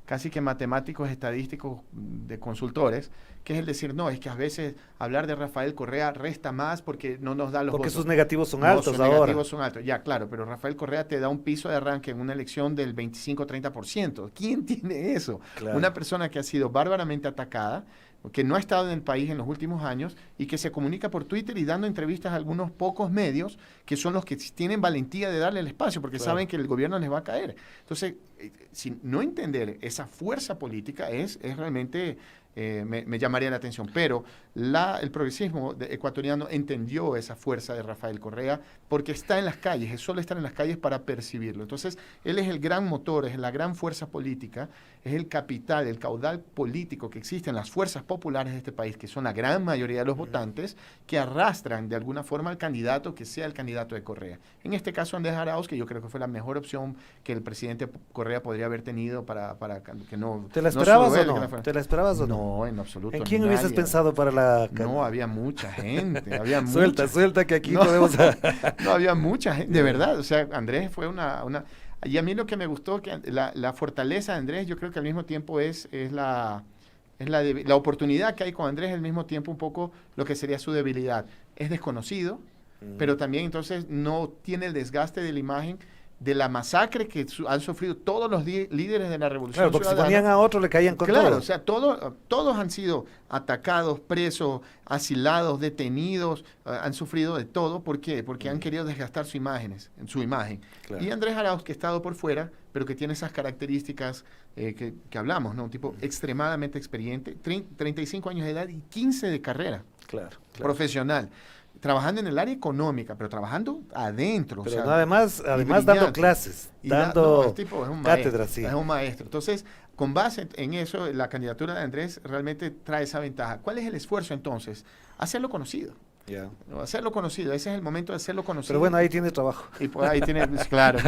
casi que matemáticos, estadísticos de consultores, que es el decir, no, es que a veces hablar de Rafael Correa resta más porque no nos da los porque votos. Sus negativos son altos ahora. Sus negativos son altos, ya, claro, pero Rafael Correa te da un piso de arranque en una elección del 25-30%. ¿Quién tiene eso? Claro. Una persona que ha sido bárbaramente atacada, que no ha estado en el país en los últimos años y que se comunica por Twitter y dando entrevistas a algunos pocos medios que son los que tienen valentía de darle el espacio porque saben que el gobierno les va a caer. Entonces, si no entender esa fuerza política es realmente... me llamaría la atención, pero el progresismo ecuatoriano entendió esa fuerza de Rafael Correa porque está en las calles, es solo estar en las calles para percibirlo. Entonces, él es el gran motor, es la gran fuerza política, es el capital, el caudal político que existe en las fuerzas populares de este país, que son la gran mayoría de los votantes, que arrastran de alguna forma al candidato que sea el candidato de Correa. En este caso, Andrés Arauz, que yo creo que fue la mejor opción que el presidente Correa podría haber tenido para que no... ¿Te la esperabas o no? ¿Te la esperabas o no? No, en absoluto. ¿En quién hubieses pensado para la...? No, había mucha gente, había suelta que aquí podemos... No, había mucha gente, de verdad, o sea, Andrés fue una... Y a mí lo que me gustó, que la fortaleza de Andrés, yo creo que al mismo tiempo es la oportunidad que hay con Andrés, al mismo tiempo un poco lo que sería su debilidad. Es desconocido, pero también entonces no tiene el desgaste de la imagen de la masacre que han sufrido todos los líderes de la Revolución Claro, porque Ciudadana. si ponían a otro le caían con Claro, todo. o sea, todos han sido atacados, presos, asilados, detenidos, han sufrido de todo. ¿Por qué? Porque han querido desgastar su imagen. Claro. Y Andrés Arauz, que ha estado por fuera, pero que tiene esas características que hablamos, ¿no? Un tipo extremadamente experiente, 35 años de edad y 15 de carrera profesional. Trabajando en el área económica, pero trabajando adentro. Pero o sea, no, además dando clases, dando cátedras, sí. Es un maestro. Entonces, con base en eso, la candidatura de Andrés realmente trae esa ventaja. ¿Cuál es el esfuerzo entonces? Hacerlo conocido. Yeah. Hacerlo conocido, ese es el momento de hacerlo conocido. Pero bueno, ahí tiene trabajo. Y pues ahí tiene, claro.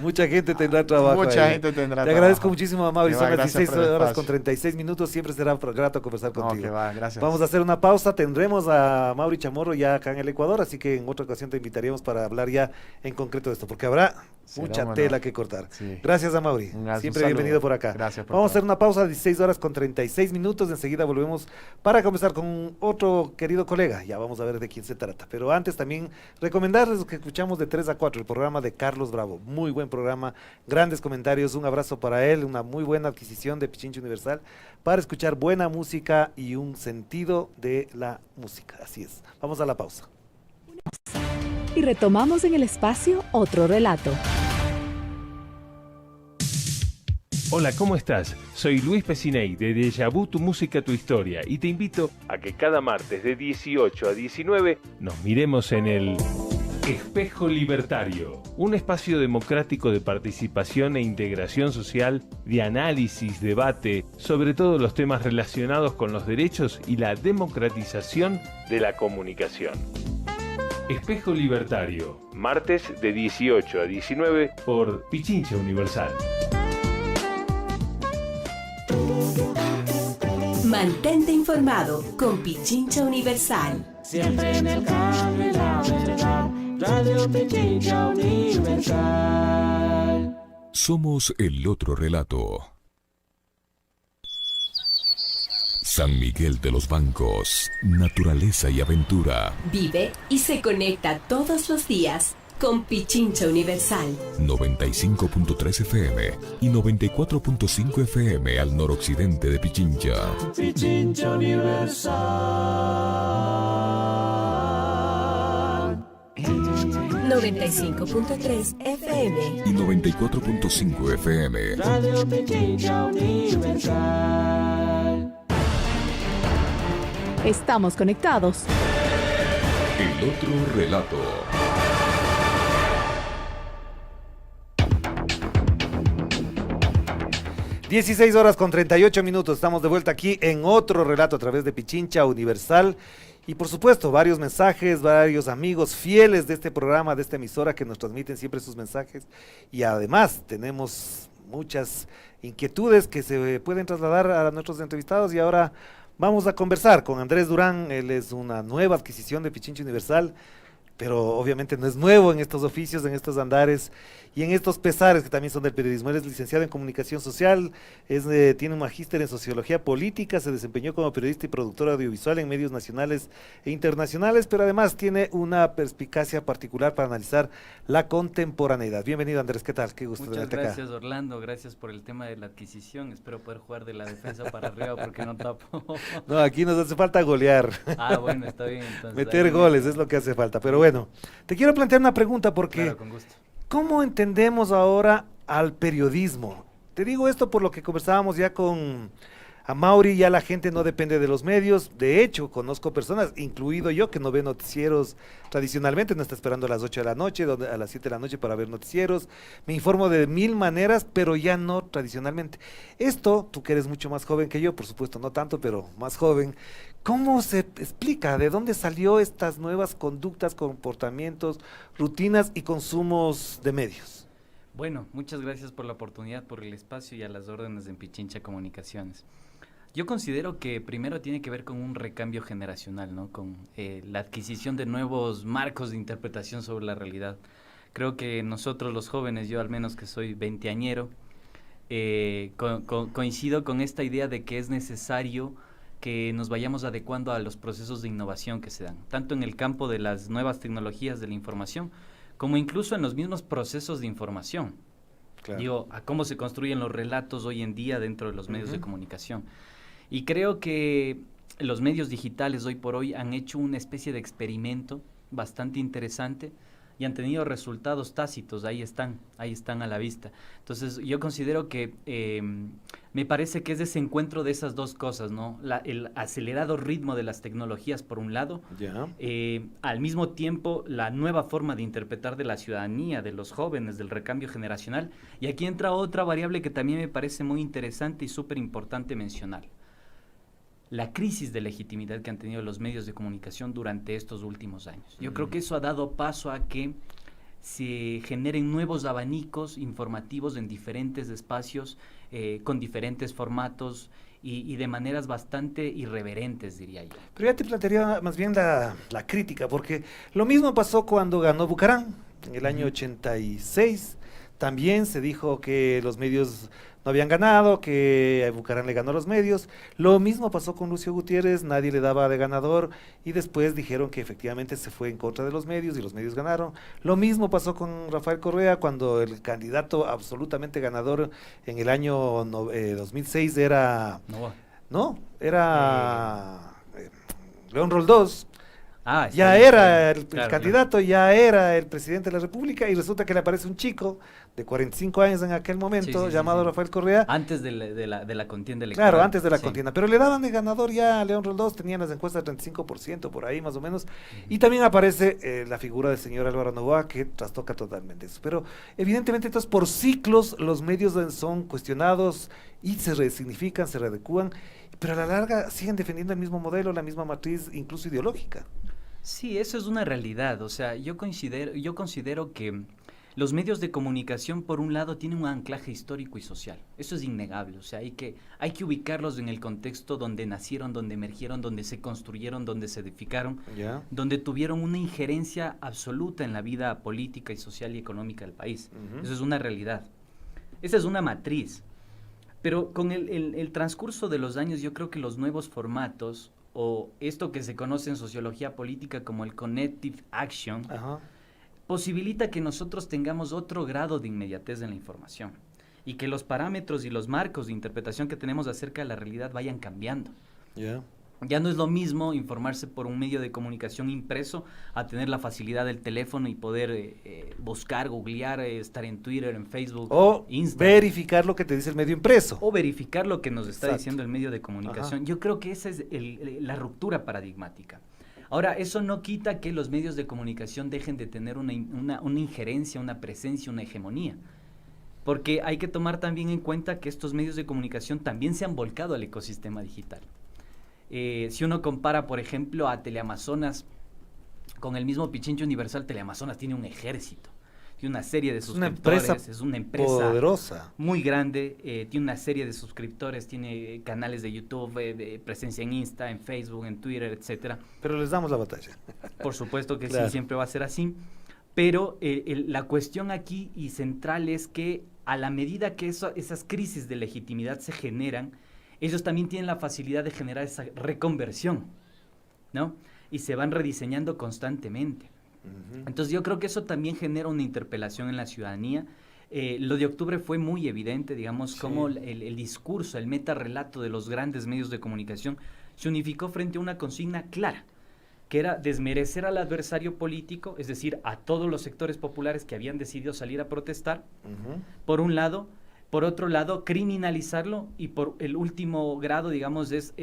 Mucha gente tendrá trabajo. Mucha gente tendrá trabajo. Te agradezco muchísimo, Mauri. Son las 16 horas con 36 minutos. Siempre será grato conversar contigo. Que va, gracias. Vamos a hacer una pausa. Tendremos a Mauri Chamorro ya acá en el Ecuador, así que en otra ocasión te invitaríamos para hablar ya en concreto de esto, porque habrá mucha tela que cortar. Sí. Gracias a Mauri. Siempre bienvenido por acá. Gracias. Vamos a hacer una pausa de 16 horas con 36 minutos. Enseguida volvemos para conversar con otro querido colega. Ya vamos a ver de quién se trata. Pero antes también recomendarles lo que escuchamos de 3 a 4, el programa de Carlos Bravo. Muy buen programa, grandes comentarios, un abrazo para él, una muy buena adquisición de Pichincha Universal para escuchar buena música y un sentido de la música. Así es. Vamos a la pausa. Y retomamos en el espacio Otro Relato. Hola, ¿cómo estás? Soy Luis Peciney de Deja Vu, tu música, tu historia, y te invito a que cada martes de 18 a 19 nos miremos en el Espejo Libertario, un espacio democrático de participación e integración social, de análisis, debate, sobre todos los temas relacionados con los derechos y la democratización de la comunicación. Espejo Libertario, martes de 18 a 19 por Pichincha Universal. Mantente informado con Pichincha Universal. Siempre en el cable la verdad. Radio Pichincha Universal. Somos el otro relato. San Miguel de los Bancos, naturaleza y aventura. Vive y se conecta todos los días con Pichincha Universal. 95.3 FM y 94.5 FM al noroccidente de Pichincha. Pichincha Universal. 95.3 FM y 94.5 FM. Radio Pichincha Universal. Estamos conectados. El otro relato. ...16 horas con 38 minutos... ...estamos de vuelta aquí en otro relato... ...a través de Pichincha Universal... ...y por supuesto varios mensajes... ...varios amigos fieles de este programa... ...de esta emisora que nos transmiten siempre sus mensajes... ...y además tenemos muchas inquietudes... ...que se pueden trasladar a nuestros entrevistados... ...y ahora vamos a conversar con Andrés Durán... ...él es una nueva adquisición de Pichincha Universal... pero obviamente no es nuevo en estos oficios, en estos andares y en estos pesares que también son del periodismo. Él es licenciado en comunicación social, tiene un magíster en sociología política, se desempeñó como periodista y productor audiovisual en medios nacionales e internacionales, pero además tiene una perspicacia particular para analizar la contemporaneidad. Bienvenido, Andrés, ¿qué tal? Qué gusto tenerte acá. Muchas gracias, Orlando, gracias por el tema de la adquisición, espero poder jugar de la defensa para arriba porque no tapo. No, aquí nos hace falta golear. Ah, bueno, está bien. Entonces, meter goles es lo que hace falta, pero bueno, te quiero plantear una pregunta porque, claro, con gusto. ¿Cómo entendemos ahora al periodismo? Te digo esto por lo que conversábamos ya con Mauri, ya la gente no depende de los medios, de hecho, conozco personas, incluido yo, que no ve noticieros tradicionalmente, no está esperando a las 8 de la noche, a las 7 de la noche para ver noticieros, me informo de 1000 maneras, pero ya no tradicionalmente. Esto, tú que eres mucho más joven que yo, por supuesto, no tanto, pero más joven, ¿cómo se explica? ¿De dónde salió estas nuevas conductas, comportamientos, rutinas y consumos de medios? Bueno, muchas gracias por la oportunidad, por el espacio y a las órdenes de Pichincha Comunicaciones. Yo considero que primero tiene que ver con un recambio generacional, ¿no? Con la adquisición de nuevos marcos de interpretación sobre la realidad. Creo que nosotros los jóvenes, yo al menos que soy veinteañero, coincido con esta idea de que es necesario que nos vayamos adecuando a los procesos de innovación que se dan, tanto en el campo de las nuevas tecnologías de la información, como incluso en los mismos procesos de información. Claro. Digo, a cómo se construyen los relatos hoy en día dentro de los medios de comunicación. Y creo que los medios digitales hoy por hoy han hecho una especie de experimento bastante interesante y han tenido resultados tácitos, ahí están a la vista. Entonces yo considero que me parece que es ese encuentro de esas dos cosas, ¿no? El acelerado ritmo de las tecnologías por un lado, al mismo tiempo la nueva forma de interpretar de la ciudadanía, de los jóvenes, del recambio generacional, y aquí entra otra variable que también me parece muy interesante y súper importante mencionar. La crisis de legitimidad que han tenido los medios de comunicación durante estos últimos años. Yo creo que eso ha dado paso a que se generen nuevos abanicos informativos en diferentes espacios, con diferentes formatos y de maneras bastante irreverentes, diría yo. Pero ya te plantearía más bien la crítica, porque lo mismo pasó cuando ganó Bucarán, en el año 86. También se dijo que los medios no habían ganado, que Bucarán le ganó a los medios. Lo mismo pasó con Lucio Gutiérrez, nadie le daba de ganador y después dijeron que efectivamente se fue en contra de los medios y los medios ganaron. Lo mismo pasó con Rafael Correa cuando el candidato absolutamente ganador en el año 2006 era... Era León Roldós. Ya era el candidato, ya era el presidente de la República y resulta que le aparece un chico de 45 años en aquel momento llamado Rafael Correa. Antes de la contienda electoral. Claro, antes de la contienda, pero le daban de ganador ya a León Roldós, tenían las encuestas de 35% por ahí más o menos, y también aparece la figura del señor Álvaro Noboa que trastoca totalmente eso. Pero evidentemente entonces por ciclos los medios son cuestionados y se resignifican, se readecúan, pero a la larga siguen defendiendo el mismo modelo, la misma matriz, incluso ideológica. Sí, eso es una realidad. O sea, yo considero que los medios de comunicación, por un lado, tienen un anclaje histórico y social. Eso es innegable. O sea, hay que ubicarlos en el contexto donde nacieron, donde emergieron, donde se construyeron, donde se edificaron, donde tuvieron una injerencia absoluta en la vida política y social y económica del país. Eso es una realidad. Esa es una matriz. Pero con el transcurso de los años, yo creo que los nuevos formatos, o esto que se conoce en sociología política como el connective action, posibilita que nosotros tengamos otro grado de inmediatez en la información y que los parámetros y los marcos de interpretación que tenemos acerca de la realidad vayan cambiando. Ya no es lo mismo informarse por un medio de comunicación impreso a tener la facilidad del teléfono y poder buscar, googlear, estar en Twitter, en Facebook, o Instagram. Verificar lo que te dice el medio impreso. O verificar lo que nos está diciendo el medio de comunicación. Yo creo que esa es la ruptura paradigmática. Ahora, eso no quita que los medios de comunicación dejen de tener una injerencia, una presencia, una hegemonía. Porque hay que tomar también en cuenta que estos medios de comunicación también se han volcado al ecosistema digital. Si uno compara, por ejemplo, a Teleamazonas con el mismo Pichincha Universal, Teleamazonas tiene un ejército, tiene una serie de suscriptores, es una empresa poderosa, muy grande, tiene una serie de suscriptores, tiene canales de YouTube, presencia en Insta, en Facebook, en Twitter, etcétera. Pero les damos la batalla. Por supuesto que sí, siempre va a ser así. Pero la cuestión aquí y central es que a la medida que esas crisis de legitimidad se generan, ellos también tienen la facilidad de generar esa reconversión, ¿no? Y se van rediseñando constantemente. Entonces yo creo que eso también genera una interpelación en la ciudadanía. Lo de octubre fue muy evidente, digamos, cómo el discurso, el metarrelato de los grandes medios de comunicación se unificó frente a una consigna clara, que era desmerecer al adversario político, es decir, a todos los sectores populares que habían decidido salir a protestar, por un lado. Por otro lado, criminalizarlo y por el último grado, digamos, es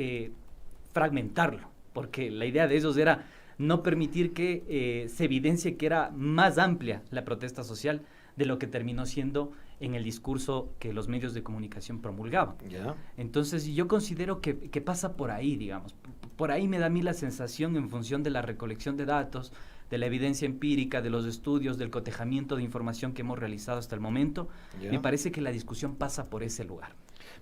fragmentarlo, porque la idea de ellos era no permitir que se evidencie que era más amplia la protesta social de lo que terminó siendo en el discurso que los medios de comunicación promulgaban. Entonces yo considero que pasa por ahí, digamos. Por ahí me da a mí la sensación, en función de la recolección de datos, de la evidencia empírica, de los estudios, del cotejamiento de información que hemos realizado hasta el momento, me parece que la discusión pasa por ese lugar.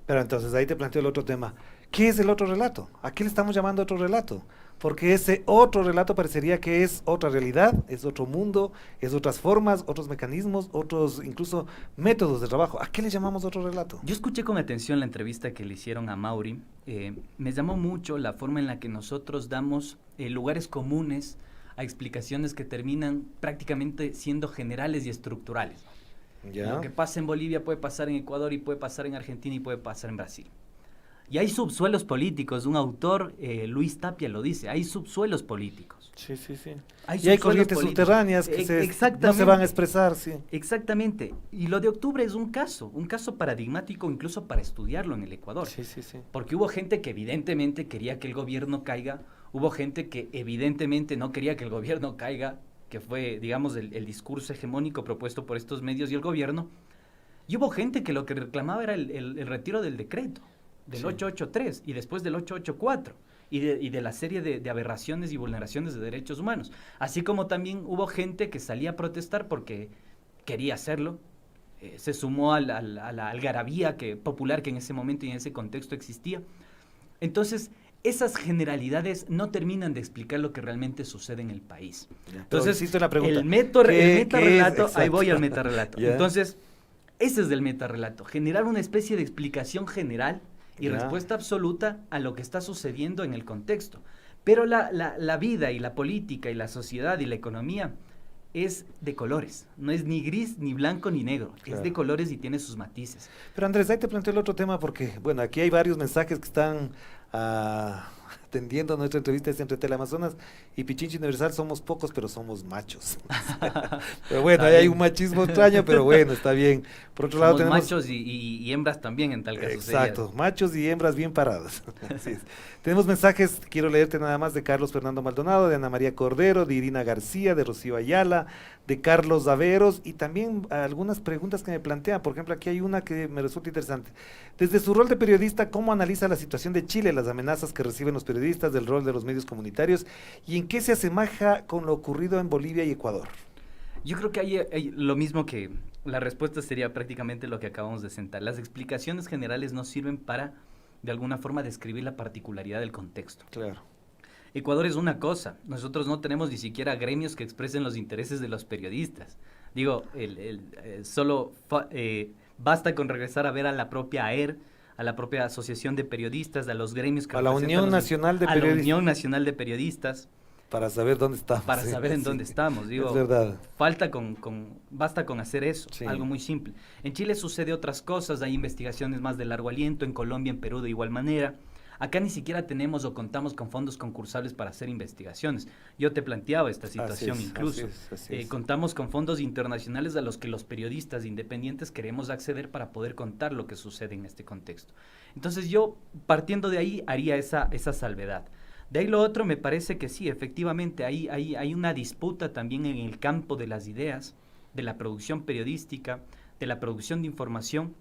Pero entonces ahí te planteo el otro tema. ¿Qué es el otro relato? ¿A qué le estamos llamando otro relato? Porque ese otro relato parecería que es otra realidad, es otro mundo, es otras formas, otros mecanismos, otros incluso métodos de trabajo. ¿A qué le llamamos otro relato? Yo escuché con atención la entrevista que le hicieron a Mauri. Me llamó mucho la forma en la que nosotros damos lugares comunes a explicaciones que terminan prácticamente siendo generales y estructurales. Ya. Lo que pasa en Bolivia puede pasar en Ecuador y puede pasar en Argentina y puede pasar en Brasil. Y hay subsuelos políticos, un autor, Luis Tapia, lo dice, hay subsuelos políticos. Sí, sí, sí. Hay Y hay corrientes subterráneas que no se van a expresar, sí. Exactamente. Y lo de octubre es un caso paradigmático incluso para estudiarlo en el Ecuador. Sí, sí, sí. Porque hubo gente que evidentemente quería que el gobierno caiga, hubo gente que evidentemente no quería que el gobierno caiga, que fue, digamos, el discurso hegemónico propuesto por estos medios y el gobierno, y hubo gente que lo que reclamaba era el retiro del decreto, del 883 y después del 884, y de la serie de aberraciones y vulneraciones de derechos humanos, así como también hubo gente que salía a protestar porque quería hacerlo, se sumó a la algarabía popular que en ese momento y en ese contexto existía. Entonces, esas generalidades no terminan de explicar lo que realmente sucede en el país. Entonces, la pregunta. el metarrelato, ahí voy al metarrelato. Entonces, ese es el metarrelato, generar una especie de explicación general y respuesta absoluta a lo que está sucediendo en el contexto. Pero la vida y la política y la sociedad y la economía es de colores, no es ni gris, ni blanco, ni negro, es de colores y tiene sus matices. Pero Andrés, ahí te planteo el otro tema porque, bueno, aquí hay varios mensajes que están atendiendo nuestra entrevista entre Teleamazonas y Pichincha Universal. Somos pocos, pero somos machos. Pero bueno, ahí hay un machismo extraño, pero bueno, está bien. Por otro lado tenemos machos y hembras también en tal caso. Exacto, sería machos y hembras bien paradas. Así es. Tenemos mensajes, quiero leerte nada más, de Carlos Fernando Maldonado, de Ana María Cordero, de Irina García, de Rocío Ayala, de Carlos Daveros, y también algunas preguntas que me plantean. Por ejemplo, aquí hay una que me resulta interesante. Desde su rol de periodista, ¿cómo analiza la situación de Chile, las amenazas que reciben los periodistas, del rol de los medios comunitarios, y en qué se asemeja con lo ocurrido en Bolivia y Ecuador? Yo creo que hay lo mismo, que la respuesta sería prácticamente lo que acabamos de sentar. Las explicaciones generales no sirven para, de alguna forma, describir la particularidad del contexto. Claro. Ecuador es una cosa, nosotros no tenemos ni siquiera gremios que expresen los intereses de los periodistas. Digo, basta con regresar a ver a la propia AER, a la propia Asociación de Periodistas, a los gremios que a la Unión Nacional de Periodistas. A la Unión Nacional de Periodistas. Para saber dónde estamos. Para saber en dónde estamos, digo. Es verdad. Basta con hacer eso, algo muy simple. En Chile sucede otras cosas, hay investigaciones más de largo aliento, en Colombia, en Perú de igual manera. Acá ni siquiera tenemos o contamos con fondos concursables para hacer investigaciones. Yo te planteaba esta situación incluso. Así es. Contamos con fondos internacionales a los que los periodistas independientes queremos acceder para poder contar lo que sucede en este contexto. Entonces yo, partiendo de ahí, haría esa salvedad. De ahí lo otro, me parece que sí, efectivamente, hay una disputa también en el campo de las ideas, de la producción periodística, de la producción de información,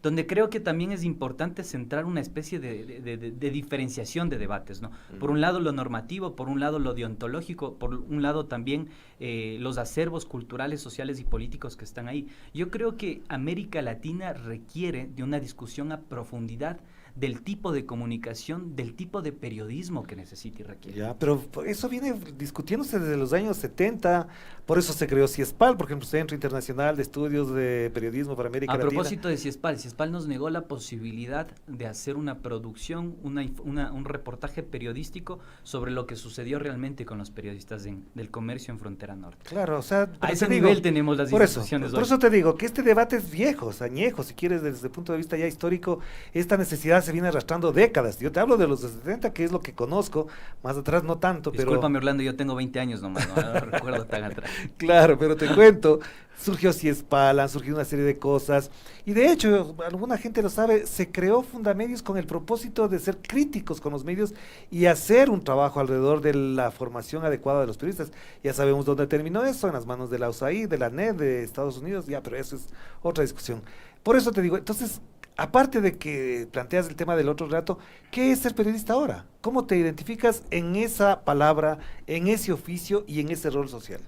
donde creo que también es importante centrar una especie de diferenciación de debates, ¿no? Por un lado lo normativo, por un lado lo deontológico, por un lado también los acervos culturales, sociales y políticos que están ahí. Yo creo que América Latina requiere de una discusión a profundidad del tipo de comunicación, del tipo de periodismo que necesita y requiere. Ya, pero eso viene discutiéndose desde los años 70, por eso se creó CIESPAL, por ejemplo, Centro Internacional de Estudios de Periodismo para América Latina. A propósito de CIESPAL nos negó la posibilidad de hacer una producción, un reportaje periodístico sobre lo que sucedió realmente con los periodistas del comercio en Frontera Norte. Claro, o sea, a ese nivel tenemos las instituciones. Por eso te digo que este debate es viejo, añejo, si quieres, desde el punto de vista ya histórico, esta necesidad se viene arrastrando décadas. Yo te hablo de los 70, que es lo que conozco, más atrás no tanto. Discúlpame, Orlando, yo tengo 20 años nomás, no recuerdo tan atrás. Claro, pero te cuento, surgió CIESPAL, han surgido una serie de cosas, y de hecho, alguna gente lo sabe, se creó Fundamedios con el propósito de ser críticos con los medios y hacer un trabajo alrededor de la formación adecuada de los periodistas. Ya sabemos dónde terminó eso, en las manos de la USAID, de la NED, de Estados Unidos, ya, pero eso es otra discusión. Por eso te digo, entonces, aparte de que planteas el tema del otro relato, ¿qué es ser periodista ahora? ¿Cómo te identificas en esa palabra, en ese oficio y en ese rol social?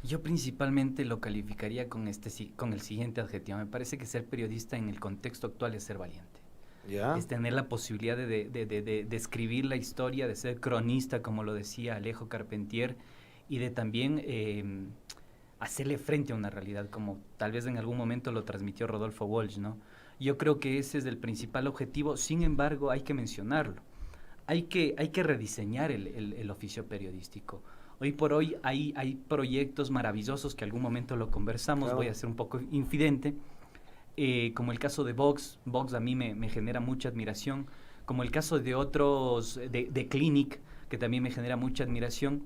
Yo principalmente lo calificaría con el siguiente adjetivo. Me parece que ser periodista en el contexto actual es ser valiente. ¿Ya? Es tener la posibilidad de escribir la historia, de ser cronista, como lo decía Alejo Carpentier, y de también hacerle frente a una realidad, como tal vez en algún momento lo transmitió Rodolfo Walsh, ¿no? Yo creo que ese es el principal objetivo. Sin embargo, hay que mencionarlo. Hay que rediseñar el oficio periodístico. Hoy por hoy hay proyectos maravillosos que algún momento lo conversamos, Claro. voy a ser un poco infidente, como el caso de Vox. Vox a mí me genera mucha admiración, como el caso de otros, de Clinic, que también me genera mucha admiración,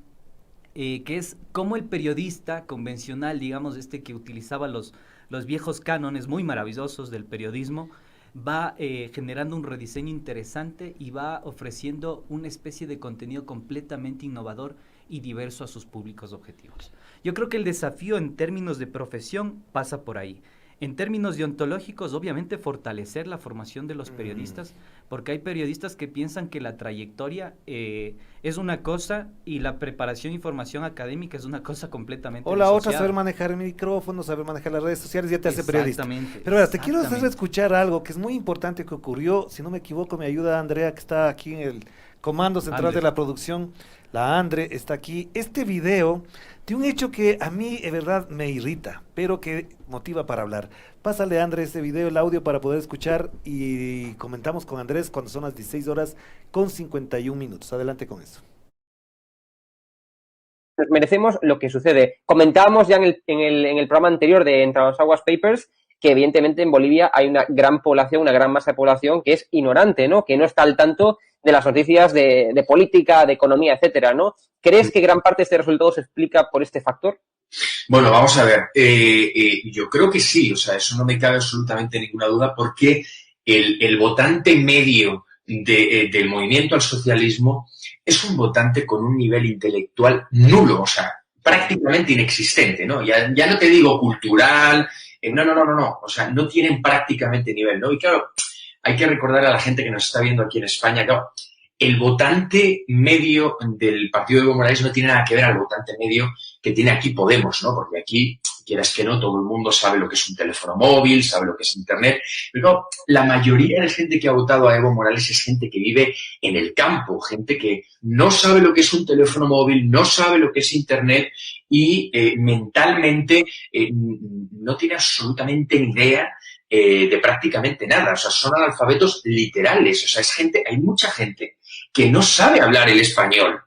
que es como el periodista convencional, digamos, que utilizaba los viejos cánones muy maravillosos del periodismo, va generando un rediseño interesante y va ofreciendo una especie de contenido completamente innovador y diverso a sus públicos objetivos. Yo creo que el desafío en términos de profesión pasa por ahí. En términos deontológicos, obviamente fortalecer la formación de los periodistas, porque hay periodistas que piensan que la trayectoria es una cosa y la preparación y formación académica es una cosa completamente O la otra, disociada. saber manejar el micrófono, saber manejar las redes sociales, ya te hace periodista. Exactamente, Pero ahora, te quiero hacer exactamente. escuchar algo que es muy importante que ocurrió, si no me equivoco, me ayuda Andrea, que está aquí en el comando central Andre. de la producción, la Andre está aquí. Este video de un hecho que a mí, de verdad, me irrita, pero que motiva para hablar. Pásale, Andre, ese video, el audio, para poder escuchar y comentamos con Andrés cuando son las 16:51. Adelante con eso. Nos merecemos lo que sucede. Comentábamos ya en el programa anterior de Entre las Aguas Papers que evidentemente en Bolivia hay una gran población, una gran masa de población que es ignorante, ¿no? Que no está al tanto de las noticias de política, de economía, etcétera, ¿no? ¿Crees que gran parte de este resultado se explica por este factor? Bueno, vamos a ver. Yo creo que sí, o sea, eso no me cabe absolutamente ninguna duda, porque el votante medio del movimiento al socialismo es un votante con un nivel intelectual nulo, o sea, prácticamente inexistente, ¿no? Ya no te digo cultural, no, o sea, no tienen prácticamente nivel, ¿no? Y claro, hay que recordar a la gente que nos está viendo aquí en España, claro, el votante medio del partido de Evo Morales no tiene nada que ver al votante medio que tiene aquí Podemos, ¿no? Porque aquí, quieras que no, todo el mundo sabe lo que es un teléfono móvil, sabe lo que es Internet. Pero la mayoría de gente que ha votado a Evo Morales es gente que vive en el campo, gente que no sabe lo que es un teléfono móvil, no sabe lo que es Internet y mentalmente no tiene absolutamente ni idea de prácticamente nada. O sea, son analfabetos literales. O sea, hay mucha gente que no sabe hablar el español.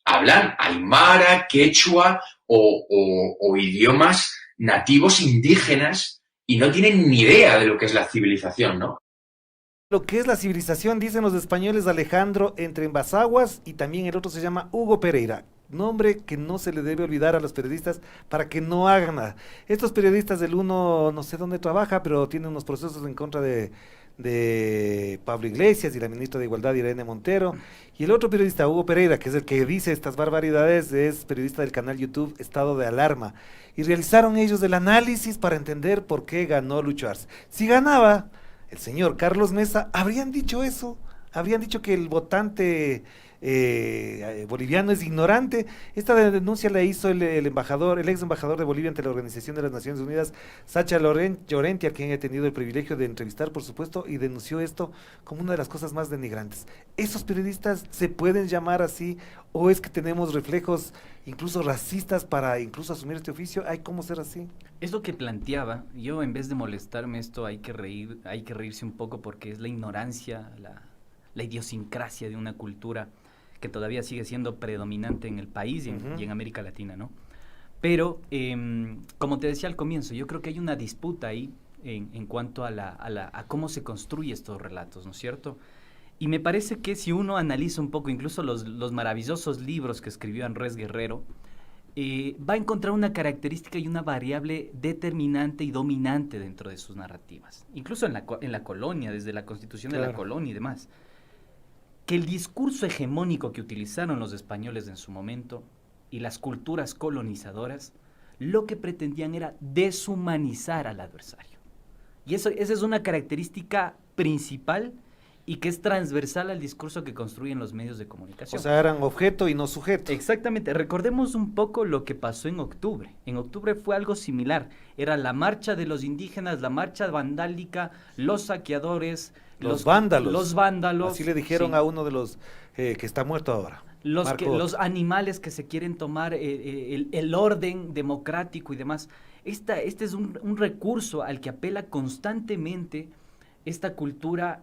Hablan aymara, quechua o idiomas nativos indígenas y no tienen ni idea de lo que es la civilización, ¿no? Lo que es la civilización, dicen los españoles, Alejandro entre Embasaguas, y también el otro se llama Hugo Pereira. Nombre que no se le debe olvidar a los periodistas para que no hagan nada. Estos periodistas, del uno no sé dónde trabaja, pero tiene unos procesos en contra de Pablo Iglesias y la ministra de Igualdad, Irene Montero, y el otro periodista, Hugo Pereira, que es el que dice estas barbaridades, es periodista del canal YouTube Estado de Alarma, y realizaron ellos el análisis para entender por qué ganó Lucho Arce. Si ganaba el señor Carlos Mesa, habrían dicho eso, habrían dicho que el votante boliviano es ignorante. Esta denuncia la hizo el embajador, el ex embajador de Bolivia ante la Organización de las Naciones Unidas, Sacha Llorenti, a quien he tenido el privilegio de entrevistar, por supuesto, y denunció esto como una de las cosas más denigrantes. ¿Esos periodistas se pueden llamar así, o es que tenemos reflejos incluso racistas para incluso asumir este oficio? ¿Hay cómo ser así? Es lo que planteaba. Yo, en vez de molestarme esto, hay que reírse un poco, porque es la ignorancia, la idiosincrasia de una cultura que todavía sigue siendo predominante en el país y en América Latina, ¿no? Pero, como te decía al comienzo, yo creo que hay una disputa ahí en cuanto a cómo se construyen estos relatos, ¿no es cierto? Y me parece que si uno analiza un poco, incluso los maravillosos libros que escribió Andrés Guerrero, va a encontrar una característica y una variable determinante y dominante dentro de sus narrativas. Incluso en la colonia, desde la constitución de la colonia y demás. Que el discurso hegemónico que utilizaron los españoles en su momento y las culturas colonizadoras, lo que pretendían era deshumanizar al adversario. Y esa es una característica principal y que es transversal al discurso que construyen los medios de comunicación. O sea, eran objeto y no sujeto. Exactamente. Recordemos un poco lo que pasó en octubre. En octubre fue algo similar. Era la marcha de los indígenas, la marcha vandálica, los saqueadores, los vándalos. Los vándalos. Así le dijeron a uno de los que está muerto ahora. Los animales que se quieren tomar el orden democrático y demás. Este es un recurso al que apela constantemente esta cultura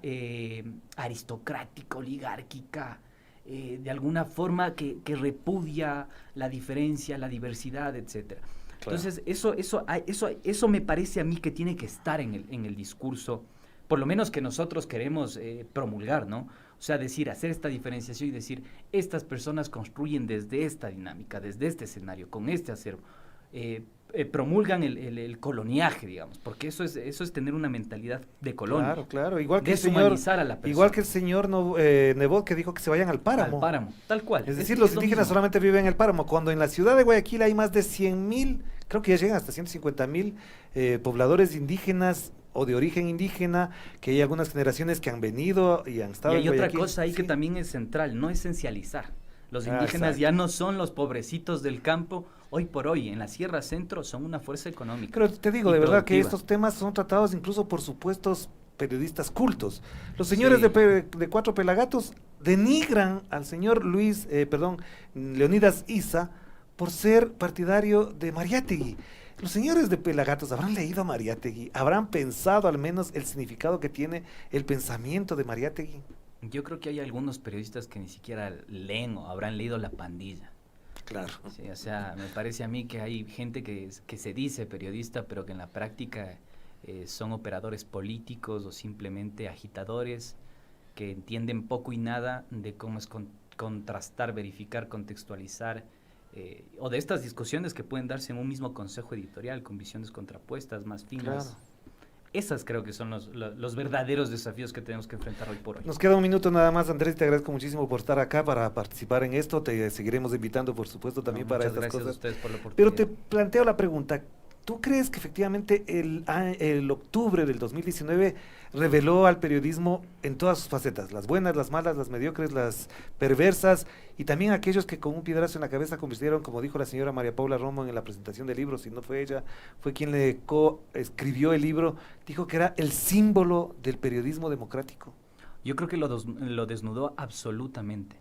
aristocrática, oligárquica, de alguna forma que repudia la diferencia, la diversidad, etcétera. Claro. Entonces, eso me parece a mí que tiene que estar en el discurso, por lo menos que nosotros queremos promulgar, ¿no? O sea, hacer esta diferenciación y decir, estas personas construyen desde esta dinámica, desde este escenario, con este acervo, promulgan el coloniaje, digamos, porque eso es tener una mentalidad de colonia. Claro, igual que deshumanizar a la persona. Igual que el señor Nebot, que dijo que se vayan al páramo. Al páramo, tal cual. Es decir, los indígenas solamente viven en el páramo, cuando en la ciudad de Guayaquil hay más de 100,000, creo que ya llegan hasta 150,000 pobladores indígenas o de origen indígena, que hay algunas generaciones que han venido y han estado en Guayaquil. Y hay otra cosa ahí que también es central, no esencializar. Los indígenas ya no son los pobrecitos del campo, hoy por hoy, en la Sierra Centro son una fuerza económica. Pero te digo, de verdad que estos temas son tratados incluso por supuestos periodistas cultos. Los señores de Cuatro Pelagatos denigran al señor Leonidas Issa por ser partidario de Mariátegui. Los señores de Pelagatos habrán leído a Mariátegui, habrán pensado al menos el significado que tiene el pensamiento de Mariátegui. Yo creo que hay algunos periodistas que ni siquiera leen o habrán leído La Pandilla. Claro. Sí, o sea, me parece a mí que hay gente que se dice periodista, pero que en la práctica son operadores políticos o simplemente agitadores que entienden poco y nada de cómo es contrastar, verificar, contextualizar, o de estas discusiones que pueden darse en un mismo consejo editorial con visiones contrapuestas, más finas. Claro. Esas creo que son los verdaderos desafíos que tenemos que enfrentar hoy por hoy. Nos queda un minuto nada más, Andrés, te agradezco muchísimo por estar acá para participar en esto, te seguiremos invitando por supuesto también para estas cosas. Muchas gracias a ustedes por la Pero oportunidad. te planteo la pregunta, ¿tú crees que efectivamente el octubre del 2019 reveló al periodismo en todas sus facetas, las buenas, las malas, las mediocres, las perversas, y también aquellos que con un piedrazo en la cabeza convirtieron, como dijo la señora María Paula Romo en la presentación del libro, si no fue ella, fue quien le escribió el libro, dijo que era el símbolo del periodismo democrático? Yo creo que lo desnudó absolutamente,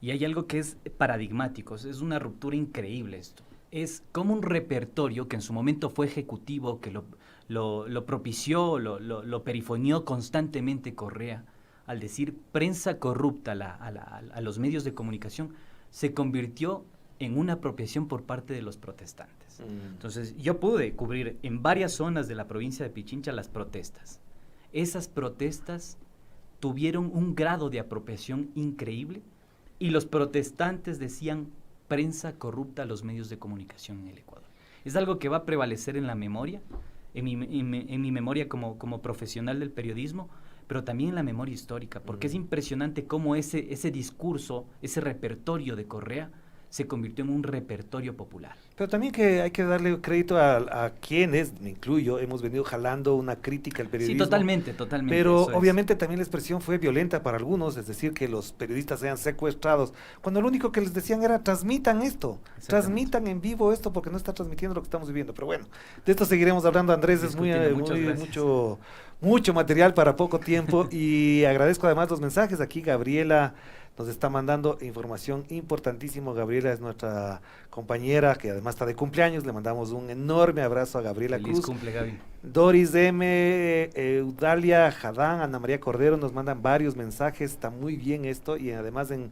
y hay algo que es paradigmático, es una ruptura increíble esto. Es como un repertorio que en su momento fue ejecutivo, que lo propició, lo perifonió constantemente Correa, al decir prensa corrupta a los medios de comunicación, se convirtió en una apropiación por parte de los protestantes. Entonces, yo pude cubrir en varias zonas de la provincia de Pichincha las protestas. Esas protestas tuvieron un grado de apropiación increíble, y los protestantes decían prensa corrupta a los medios de comunicación en el Ecuador. Es algo que va a prevalecer en la memoria, en mi memoria como profesional del periodismo, pero también en la memoria histórica, porque es impresionante cómo ese discurso, ese repertorio de Correa, se convirtió en un repertorio popular. Pero también que hay que darle crédito a quienes, me incluyo, hemos venido jalando una crítica al periodismo. Sí, totalmente. Pero obviamente también la expresión fue violenta para algunos, es decir, que los periodistas sean secuestrados, cuando lo único que les decían era transmitan esto, transmitan en vivo esto, porque no está transmitiendo lo que estamos viviendo. Pero bueno, de esto seguiremos hablando, Andrés, es mucho material para poco tiempo, y agradezco además los mensajes. Aquí Gabriela nos está mandando información importantísima. Gabriela es nuestra compañera que además está de cumpleaños, le mandamos un enorme abrazo a Gabriela Cruz. Feliz cumple, Gaby. Doris M, Eudalia Jadán, Ana María Cordero nos mandan varios mensajes, está muy bien esto, y además en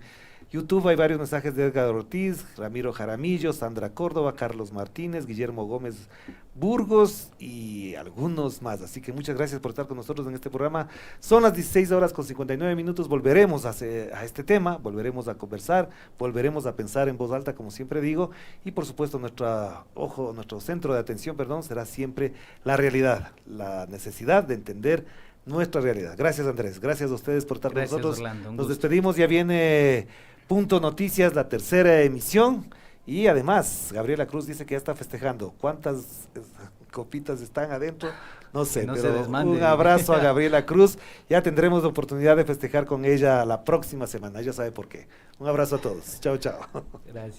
YouTube hay varios mensajes de Edgar Ortiz, Ramiro Jaramillo, Sandra Córdoba, Carlos Martínez, Guillermo Gómez Burgos y algunos más. Así que muchas gracias por estar con nosotros en este programa. Son las 16:59, volveremos a este tema, volveremos a conversar, volveremos a pensar en voz alta, como siempre digo, y por supuesto nuestro centro de atención, será siempre la realidad, la necesidad de entender nuestra realidad. Gracias, Andrés, gracias a ustedes por estar con nosotros. Orlando, nos despedimos, ya viene Punto Noticias, la tercera emisión, y además Gabriela Cruz dice que ya está festejando. ¿Cuántas copitas están adentro? No sé, no pero un abrazo a Gabriela Cruz. Ya tendremos la oportunidad de festejar con ella la próxima semana, ella sabe por qué. Un abrazo a todos. Chao, chao. Gracias.